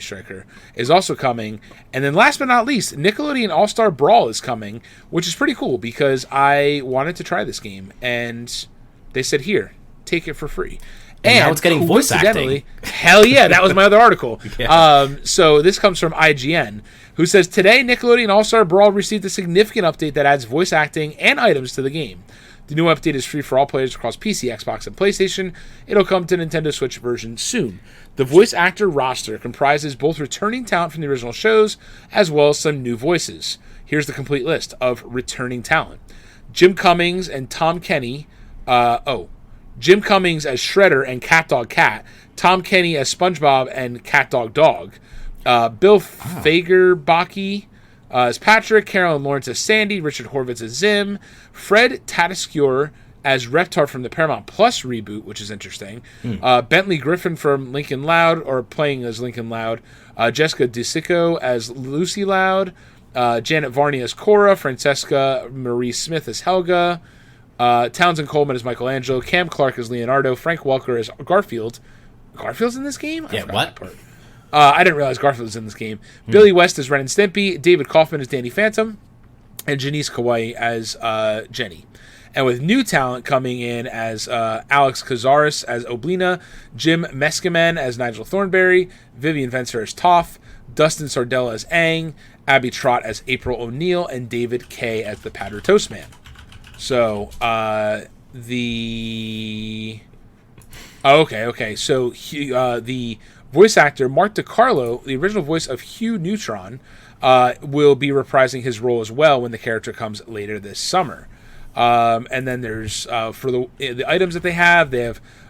Striker, is also coming. And then last but not least, Nickelodeon All-Star Brawl is coming, which is pretty cool because I wanted to try this game. And they said, here, take it for free. And now it's getting voice acting. Hell yeah, that was my other article. Yeah. So this comes from IGN, who says, today Nickelodeon All-Star Brawl received a significant update that adds voice acting and items to the game. The new update is free for all players across PC, Xbox, and PlayStation. It'll come to Nintendo Switch version soon. The voice actor roster comprises both returning talent from the original shows, as well as some new voices. Here's the complete list of returning talent. Jim Cummings and Tom Kenny. Jim Cummings as Shredder and CatDog Cat. Tom Kenny as SpongeBob and CatDog Dog. Bill Fagerbaki as Patrick, Carolyn Lawrence as Sandy, Richard Horvitz as Zim, Fred Tatasciore as Reptar from the Paramount Plus reboot, which is interesting. Bentley Griffin from Lincoln Loud, or playing as Lincoln Loud. Jessica DeSico as Lucy Loud. Janet Varney as Cora. Francesca Marie Smith as Helga. Townsend Coleman as Michelangelo. Cam Clark as Leonardo. Frank Welker as Garfield. Garfield's in this game? Yeah, what? That part. I didn't realize Garfield was in this game. Billy West as Ren and Stimpy. David Kaufman as Danny Phantom. And Janice Kawai as Jenny. And with new talent coming in as Alex Cazares as Oblina, Jim Meskimen as Nigel Thornberry, Vivian Vencer as Toph, Dustin Sardella as Aang, Abby Trott as April O'Neil, and David Kay as the Powder Toast Man. So, Okay. So, the voice actor Mark DiCarlo, the original voice of Hugh Neutron, will be reprising his role as well when the character comes later this summer. And then there's for the items that they have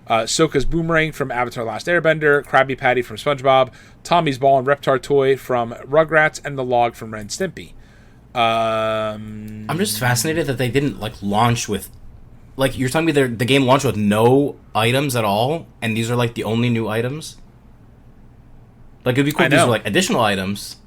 Sokka's boomerang from Avatar: Last Airbender, Krabby Patty from SpongeBob, Tommy's ball and Reptar toy from Rugrats, and the log from Ren and Stimpy. I'm just fascinated that they didn't launch with, you're telling me the game launched with no items at all, and these are the only new items. It'd be cool if these were additional items.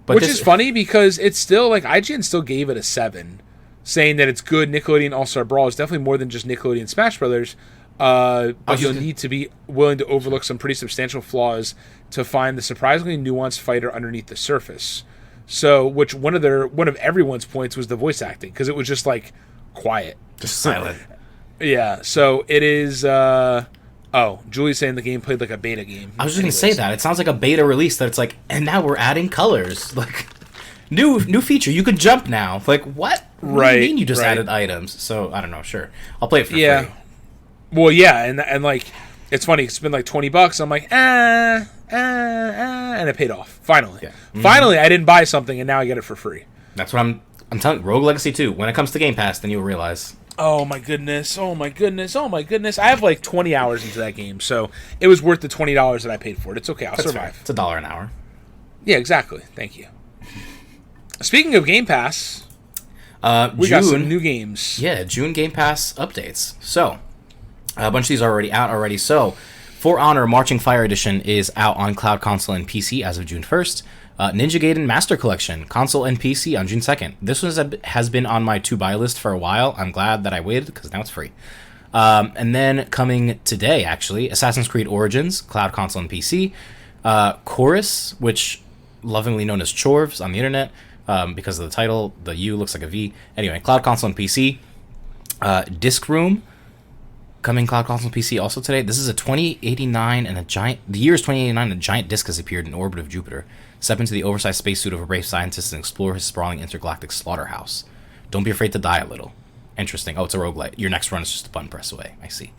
But which is funny because it's still IGN still gave it a 7, saying that it's good. Nickelodeon All-Star Brawl is definitely more than just Nickelodeon Smash Brothers. But you'll need to be willing to overlook some pretty substantial flaws to find the surprisingly nuanced fighter underneath the surface. So, which one of everyone's points was the voice acting, because it was just quiet, just silent. Yeah. So it is. Julie's saying the game played like a beta game. I was just gonna say that it sounds like a beta release. That it's and now we're adding colors, new feature. You can jump now. What? What right. do you mean you just added items? So I don't know. Sure, I'll play it for free. Well, yeah, and it's funny. It's been $20. I'm and it paid off finally. Yeah. Mm-hmm. Finally, I didn't buy something, and now I get it for free. That's what I'm telling you. Rogue Legacy 2. When it comes to Game Pass, then you'll realize. Oh my goodness! Oh my goodness! Oh my goodness! I have 20 hours into that game, so it was worth the $20 that I paid for it. It's okay. I'll survive. Fair. It's $1 an hour. Yeah, exactly. Thank you. Speaking of Game Pass, we got some new games. Yeah, June Game Pass updates. So, a bunch of these are already out already. So, For Honor Marching Fire Edition is out on cloud, console, and PC as of June 1st. Ninja Gaiden Master Collection, console and PC on June 2nd. This one has been on my to-buy list for a while. I'm glad that I waited because now it's free. And then coming today, actually, Assassin's Creed Origins, cloud, console, and PC. Chorus, which lovingly known as Chorvs on the internet because of the title. The U looks like a V. Anyway, cloud, console, and PC. Disc Room, coming cloud, console, and PC also today. This is a 2089 and a giant... The year is 2089 and a giant disc has appeared in orbit of Jupiter. Step into the oversized spacesuit of a brave scientist and explore his sprawling intergalactic slaughterhouse. Don't be afraid to die a little. Interesting. Oh, it's a roguelite. Your next run is just a button press away. I see.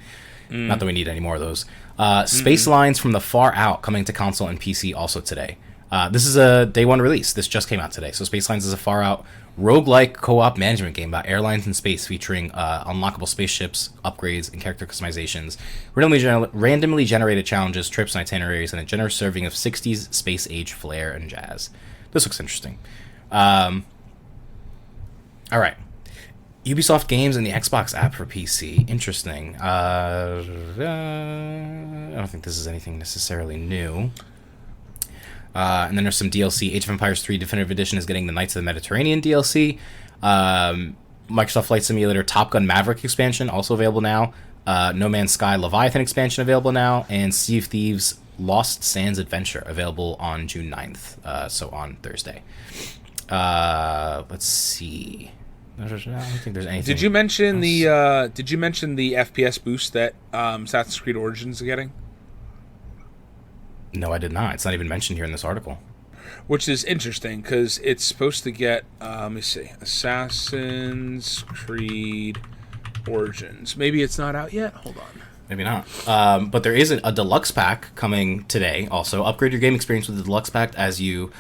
Not that we need any more of those. Space Lines from the Far Out coming to console and PC also today. This is a day one release. This just came out today. So Spacelines is a far-out roguelike co-op management game about airlines in space featuring unlockable spaceships, upgrades, and character customizations, randomly generated challenges, trips, and itineraries, and a generous serving of 60s space-age flair and jazz. This looks interesting. All right. Ubisoft games and the Xbox app for PC. Interesting. I don't think this is anything necessarily new. And then there's some DLC. Age of Empires 3 Definitive Edition is getting the Knights of the Mediterranean DLC. Microsoft Flight Simulator Top Gun Maverick expansion also available now. No Man's Sky Leviathan expansion available now. And Sea of Thieves Lost Sands Adventure available on June 9th. So on Thursday. Let's see. I don't think there's anything. Did you mention the FPS boost that Assassin's Creed Origins is getting? No, I did not. It's not even mentioned here in this article. Which is interesting because it's supposed to get, let me see, Assassin's Creed Origins. Maybe it's not out yet. Hold on. Maybe not. But there is a deluxe pack coming today. Also, upgrade your game experience with the deluxe pack as you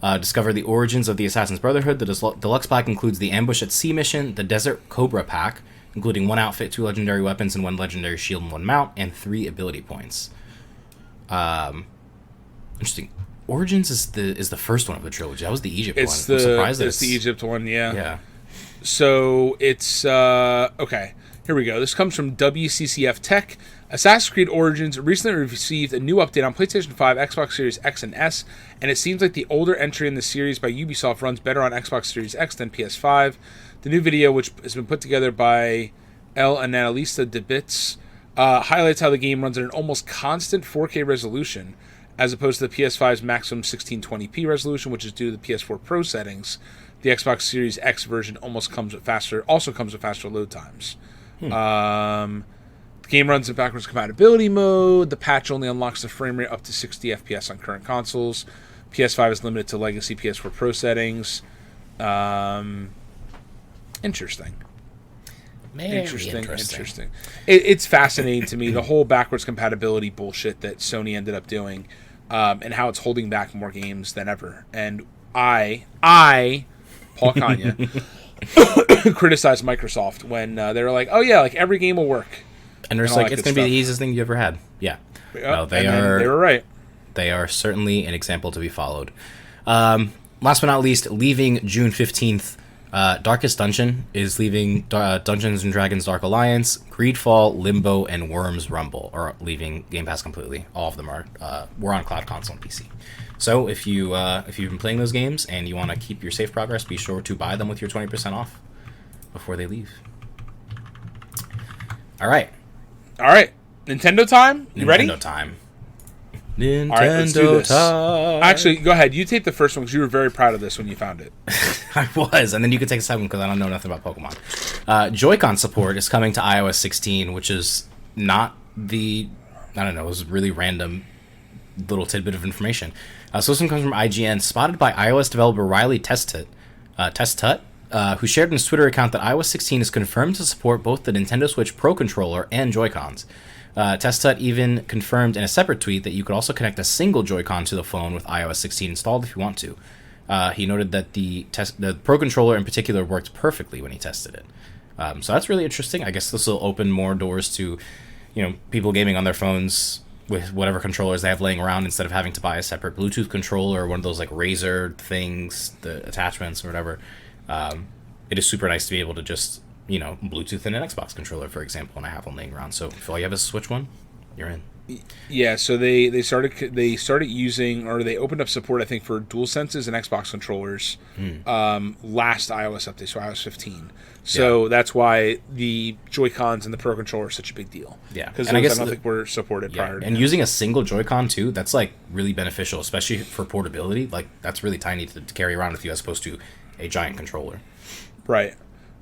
discover the origins of the Assassin's Brotherhood. The deluxe pack includes the Ambush at Sea mission, the Desert Cobra pack, including 1 outfit, 2 legendary weapons, and 1 legendary shield and 1 mount, and 3 ability points. Interesting. Origins is the first one of the trilogy. That was the Egypt one. I'm surprised that it's the Egypt one, yeah. Yeah. So it's okay. Here we go. This comes from WCCF Tech. Assassin's Creed Origins recently received a new update on PlayStation 5, Xbox Series X and S, and it seems like the older entry in the series by Ubisoft runs better on Xbox Series X than PS5. The new video, which has been put together by El Analista de Bits, highlights how the game runs at an almost constant 4K resolution, as opposed to the PS5's maximum 1620p resolution, which is due to the PS4 Pro settings. The Xbox Series X version also comes with faster load times. The game runs in backwards compatibility mode. The patch only unlocks the frame rate up to 60 FPS on current consoles. PS5 is limited to legacy PS4 Pro settings. Interesting. Interesting. It's fascinating to me, the whole backwards compatibility bullshit that Sony ended up doing, and how it's holding back more games than ever. And I Paul Kanye, criticized Microsoft when they were like, "Oh yeah, like every game will work," and it's like it's going to be the easiest thing you ever had. Yeah, no, they were right. They are certainly an example to be followed. Last but not least, leaving June 15th. Darkest Dungeon is leaving Dungeons & Dragons Dark Alliance, Greedfall, Limbo, and Worms Rumble are leaving Game Pass completely. All of them we're on Cloud Console and PC. So if you've been playing those games and you want to keep your save progress, be sure to buy them with your 20% off before they leave. All right. Nintendo time? You ready? Nintendo time. All right, let's do this. Actually, go ahead. You take the first one because you were very proud of this when you found it. I was, and then you can take the second one because I don't know nothing about Pokemon. Joy-Con support is coming to iOS 16, which is not it was a really random little tidbit of information. So this one comes from IGN, spotted by iOS developer Riley Testut, who shared in his Twitter account that iOS 16 is confirmed to support both the Nintendo Switch Pro Controller and Joy-Cons. Testut even confirmed in a separate tweet that you could also connect a single Joy-Con to the phone with iOS 16 installed if you want to. He noted that the Pro Controller in particular worked perfectly when he tested it. So that's really interesting. I guess this will open more doors to, people gaming on their phones with whatever controllers they have laying around instead of having to buy a separate Bluetooth controller or one of those like Razer things, the attachments or whatever. It is super nice to be able to just Bluetooth in an Xbox controller, for example, and I have one laying around. So if all you have is a Switch one, you're in. Yeah, so they started using, or they opened up support, I think, for DualSenses and Xbox controllers last iOS update, so iOS 15. So that's why the Joy-Cons and the Pro Controller are such a big deal. Yeah, because I don't think were supported prior to and that. Using a single Joy-Con too, that's like really beneficial, especially for portability. Like that's really tiny to carry around with you as opposed to a giant controller. Right.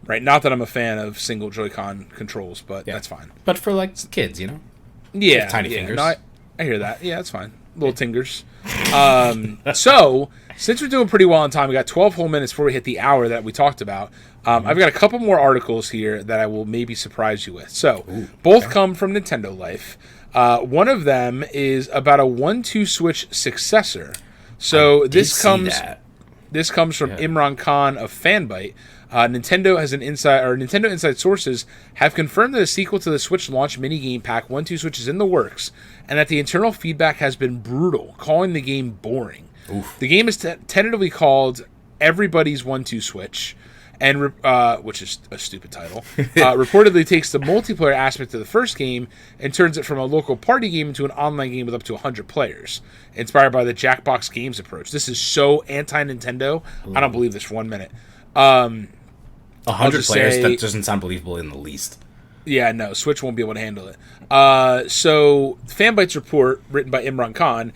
Not that I'm a fan of single Joy-Con controls, but that's fine. But for like kids, Yeah, tiny fingers. No, I hear that. Yeah, that's fine. Little tingers. So, since we're doing pretty well on time, we got 12 whole minutes before we hit the hour that we talked about. I've got a couple more articles here that I will maybe surprise you with. So, both come from Nintendo Life. One of them is about a 1-2 Switch successor So This comes from Imran Khan of Fanbyte. Nintendo Inside Sources have confirmed that a sequel to the Switch launch minigame pack 1-2 Switch is in the works, and that the internal feedback has been brutal, calling the game boring. Oof. The game is tentatively called Everybody's 1-2 Switch, and which is a stupid title. Reportedly takes the multiplayer aspect of the first game and turns it from a local party game into an online game with up to 100 players, inspired by the Jackbox Games approach. This is so anti-Nintendo. I don't believe this for 1 minute. 100 players, that doesn't sound believable in the least. Yeah, no, Switch won't be able to handle it. So, Fanbyte's report, written by Imran Khan,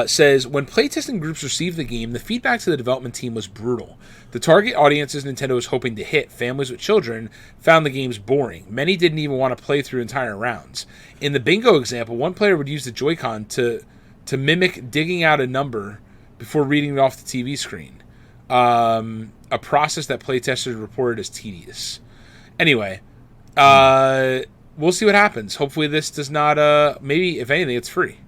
says, when playtesting groups received the game, the feedback to the development team was brutal. The target audiences Nintendo was hoping to hit, families with children, found the games boring. Many didn't even want to play through entire rounds. In the bingo example, one player would use the Joy-Con to mimic digging out a number before reading it off the TV screen. A process that playtesters reported as tedious. Anyway, we'll see what happens. Hopefully this does not, maybe, if anything, it's free.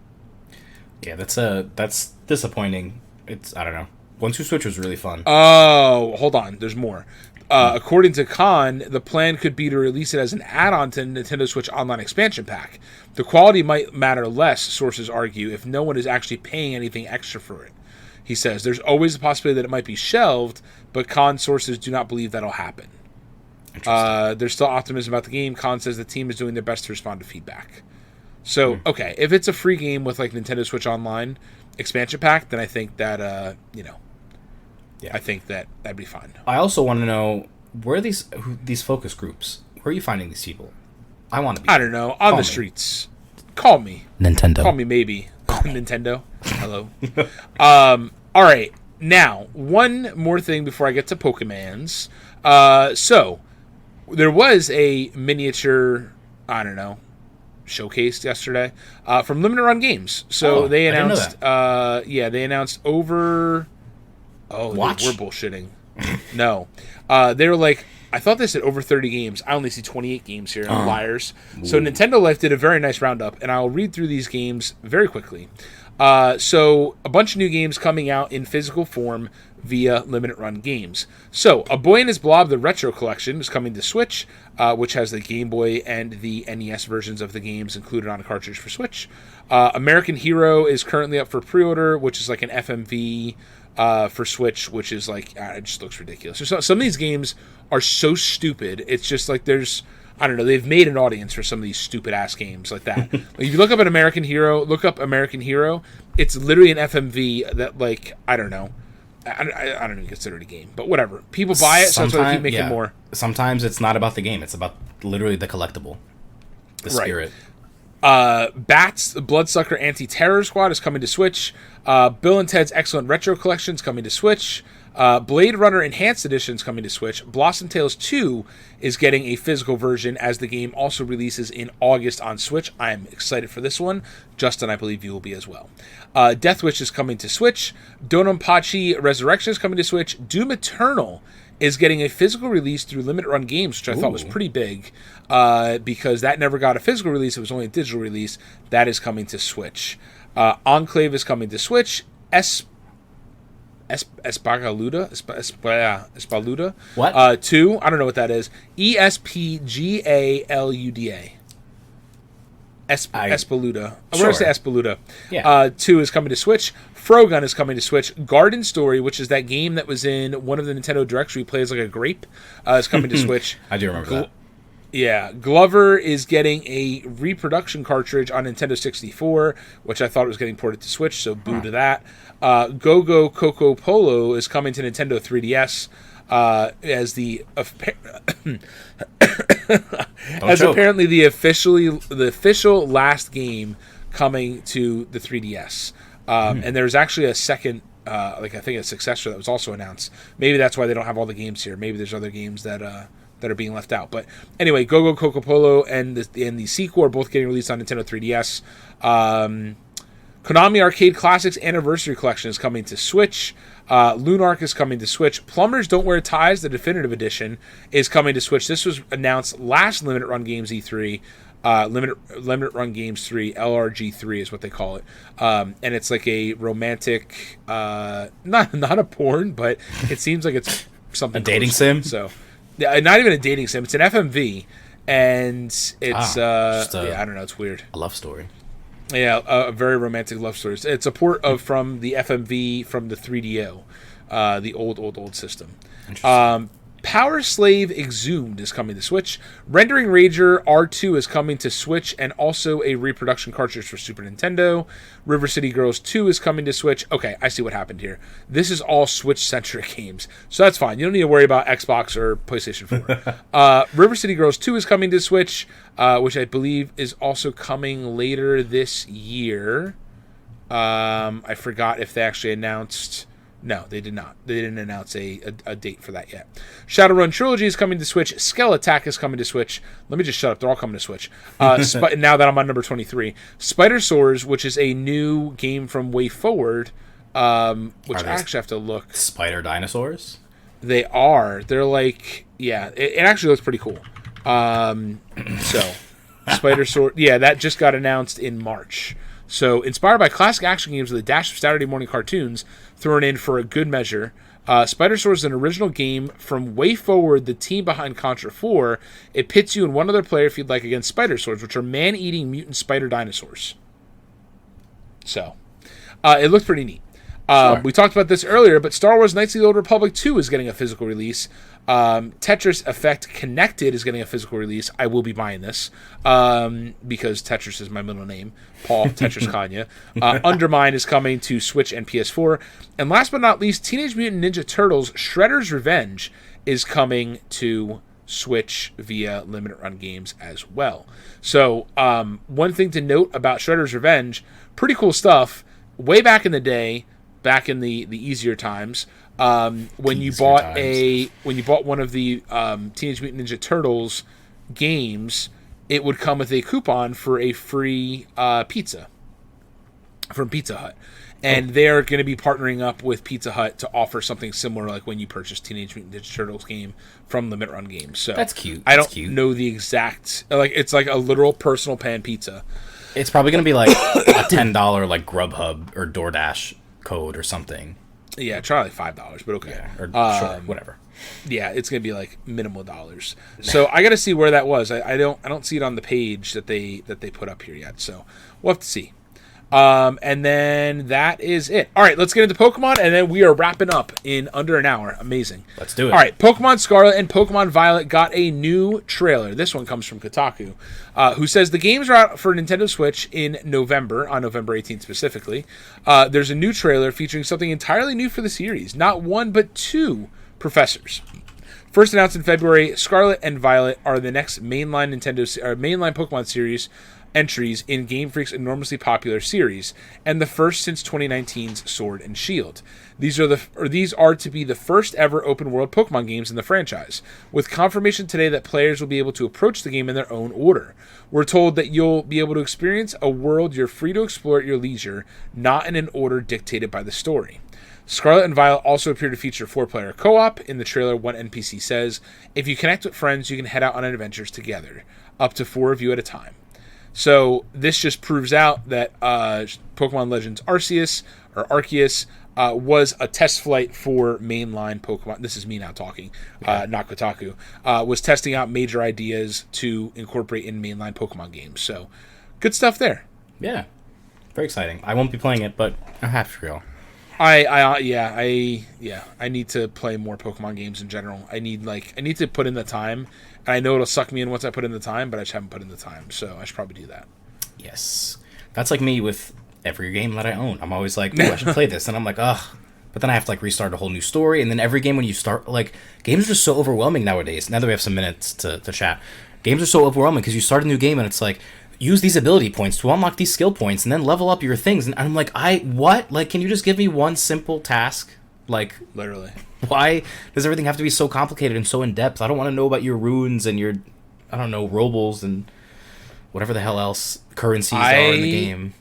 Yeah, that's disappointing. I don't know. 1-2 Switch was really fun. Oh, hold on. There's more. According to Khan, the plan could be to release it as an add-on to Nintendo Switch Online expansion pack. The quality might matter less, sources argue, if no one is actually paying anything extra for it. He says, there's always a possibility that it might be shelved, but Khan sources do not believe that'll happen. There's still optimism about the game. Khan says the team is doing their best to respond to feedback. So, okay, if it's a free game with like Nintendo Switch Online expansion pack, then I think that, I think that'd be fine. I also want to know, where are these focus groups? Where are you finding these people? I want to be. I don't know. On the streets. Call me. Nintendo. Call me maybe. Nintendo. Hello. All right. Now, one more thing before I get to Pokemans. So, there was a miniature, showcase yesterday from Limited Run Games. So they announced, they announced over. Oh, Watch? They were bullshitting. No, they were like, I thought they said over 30 games. I only see 28 games here. Liars. So Nintendo Life did a very nice roundup, and I'll read through these games very quickly. So a bunch of new games coming out in physical form via Limited Run Games. So A Boy and His Blob, the Retro Collection, is coming to Switch, which has the Game Boy and the NES versions of the games included on a cartridge for Switch. American Hero is currently up for pre-order, which is like an FMV for Switch, which is like, it just looks ridiculous. So some of these games are so stupid. It's just like they've made an audience for some of these stupid ass games like that. Like if you look up American Hero, it's literally an FMV that I don't even consider it a game, but whatever. People buy it, so that's why they keep making more. Sometimes it's not about the game; it's about literally the collectible, the spirit. Bats, the Bloodsucker Anti-Terror Squad is coming to Switch. Bill and Ted's Excellent Retro Collection is coming to Switch. Blade Runner Enhanced Edition is coming to Switch. Blossom Tales 2 is getting a physical version as the game also releases in August on Switch. I'm excited for this one. Justin, I believe you will be as well. Death Wish is coming to Switch. Dononpachi Resurrection is coming to Switch. Doom Eternal is getting a physical release through Limited Run Games, which I thought was pretty big because that never got a physical release. It was only a digital release. That is coming to Switch. Enclave is coming to Switch. Espaluda? What? 2. I don't know what that is. Espgaluda. Espaluda. I'm going to say Espaluda. Yeah. 2 is coming to Switch. Frogun is coming to Switch. Garden Story, which is that game that was in one of the Nintendo Directs where he plays like a grape, is coming to Switch. I do remember that. Yeah, Glover is getting a reproduction cartridge on Nintendo 64, which I thought was getting ported to Switch, so boo to that. Go-Go Coco Polo is coming to Nintendo 3DS as apparently the official last game coming to the 3DS. And there's actually a second, I think a successor that was also announced. Maybe that's why they don't have all the games here. Maybe there's other games that are being left out. But anyway, Go-Go Coco Polo and the sequel are both getting released on Nintendo 3DS. Konami Arcade Classics Anniversary Collection is coming to Switch. Lunark is coming to Switch. Plumbers Don't Wear Ties, the Definitive Edition, is coming to Switch. This was announced last Limited Run Games E3. Limited Run Games 3, LRG3 is what they call it. And it's like a romantic, not a porn, but it seems like it's something. A dating sim? So, yeah, not even a dating sim. It's an FMV, and it's I don't know. It's weird. A love story. Yeah, a very romantic love story. It's a port from the FMV from the 3DO, the old system. Power Slave Exhumed is coming to Switch. Rendering Rager R2 is coming to Switch, and also a reproduction cartridge for Super Nintendo. River City Girls 2 is coming to Switch. Okay, I see what happened here. This is all Switch-centric games, so that's fine. You don't need to worry about Xbox or PlayStation 4. River City Girls 2 is coming to Switch, which I believe is also coming later this year. I forgot if they actually announced... No, they did not. They didn't announce a date for that yet. Shadowrun Trilogy is coming to Switch. Skeletak is coming to Switch. Let me just shut up. They're all coming to Switch. Now that I'm on number 23. Spider Swords, which is a new game from WayForward, which I actually have to look. Spider dinosaurs? They are. They're like, yeah, it actually looks pretty cool. Spider Sword, yeah, that just got announced in March. So, inspired by classic action games with a dash of Saturday morning cartoons thrown in for a good measure, Spider Sword is an original game from WayForward, the team behind Contra 4. It pits you and one other player, if you'd like, against Spider Swords, which are man-eating mutant spider dinosaurs. So, it looks pretty neat. Sure. We talked about this earlier, but Star Wars Knights of the Old Republic 2 is getting a physical release. Tetris Effect Connected is getting a physical release. I will be buying this because Tetris is my middle name. Paul Tetris Kanya. Undermine is coming to Switch and PS4. And last but not least, Teenage Mutant Ninja Turtles Shredder's Revenge is coming to Switch via Limited Run Games as well. So one thing to note about Shredder's Revenge, pretty cool stuff. Way back in the day, back in the easier times, when you bought one of the Teenage Mutant Ninja Turtles games, it would come with a coupon for a free pizza from Pizza Hut. And they're going to be partnering up with Pizza Hut to offer something similar, like when you purchase Teenage Mutant Ninja Turtles game from Limited Run Games. So that's cute. I don't know the exact, it's like a literal personal pan pizza. It's probably going to be like a $10 like Grubhub or DoorDash code or something. Yeah, try like $5, but okay. Yeah, or sure, whatever. Yeah, it's gonna be like minimal dollars. So I got to see where that was. I don't see it on the page that they put up here yet. So we'll have to see. And then that is it. All right, let's get into Pokemon, and then we are wrapping up in under an hour. Amazing. Let's do it. All right, Pokemon Scarlet and Pokemon Violet got a new trailer. This one comes from Kotaku, who says the games are out for Nintendo Switch in November, on November 18th specifically. There's a new trailer featuring something entirely new for the series. Not one, but two professors. First announced in February, Scarlet and Violet are the next mainline mainline Pokemon series entries in Game Freak's enormously popular series, and the first since 2019's Sword and Shield. These are to be the first ever open world Pokemon games in the franchise, with confirmation today that players will be able to approach the game in their own order. We're told that you'll be able to experience a world you're free to explore at your leisure, not in an order dictated by the story. Scarlet and Violet also appear to feature 4-player co-op. In the trailer, one NPC says, if you connect with friends, you can head out on adventures together, up to 4 of you at a time. So this just proves out that Pokemon Legends Arceus was a test flight for mainline Pokemon. This is me now talking, not Kotaku. Was testing out major ideas to incorporate in mainline Pokemon games. So good stuff there. Yeah, very exciting. I won't be playing it, but I have to go. I need to play more Pokemon games in general. I need to put in the time. And I know it'll suck me in once I put in the time, but I just haven't put in the time, so I should probably do that. Yes. That's like me with every game that I own. I'm always like, I should play this, and I'm like, ugh. But then I have to restart a whole new story, and then every game when you start, games are just so overwhelming nowadays. Now that we have some minutes to chat, games are so overwhelming because you start a new game and it's like, use these ability points to unlock these skill points and then level up your things. And I'm like, what? Can you just give me one simple task? Literally. Why does everything have to be so complicated and so in-depth? I don't want to know about your runes and your, robles and whatever the hell else currencies are in the game.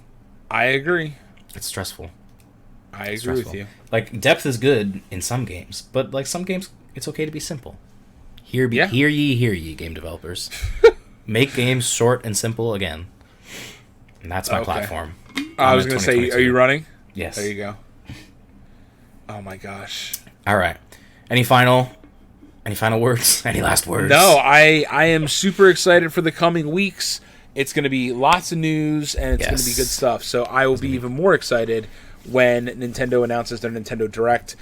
I agree. It's stressful. I agree with you. Depth is good in some games, but some games, it's okay to be simple. Hear ye, game developers. Make games short and simple again. And that's my platform. I was going to say, are you running? Yes. There you go. Oh my gosh. All right. Any final words? Any last words? No, I am super excited for the coming weeks. It's going to be lots of news, and it's going to be good stuff. So I will be even more excited when Nintendo announces their Nintendo Direct.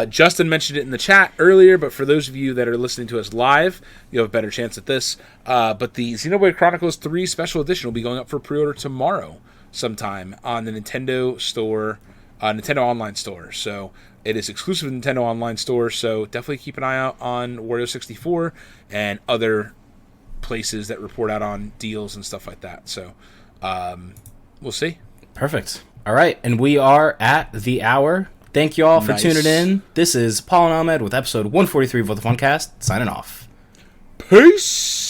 Justin mentioned it in the chat earlier, but for those of you that are listening to us live, you have a better chance at this. But the Xenoblade Chronicles 3 Special Edition will be going up for pre-order tomorrow sometime on the Nintendo Store, Nintendo Online Store. So it is exclusive to Nintendo Online Store, so definitely keep an eye out on Wario64 and other places that report out on deals and stuff like that. So we'll see. Perfect. All right, and we are at the hour. Thank you all for tuning in. This is Paul and Ahmed with episode 143 of the Funcast, signing off. Peace!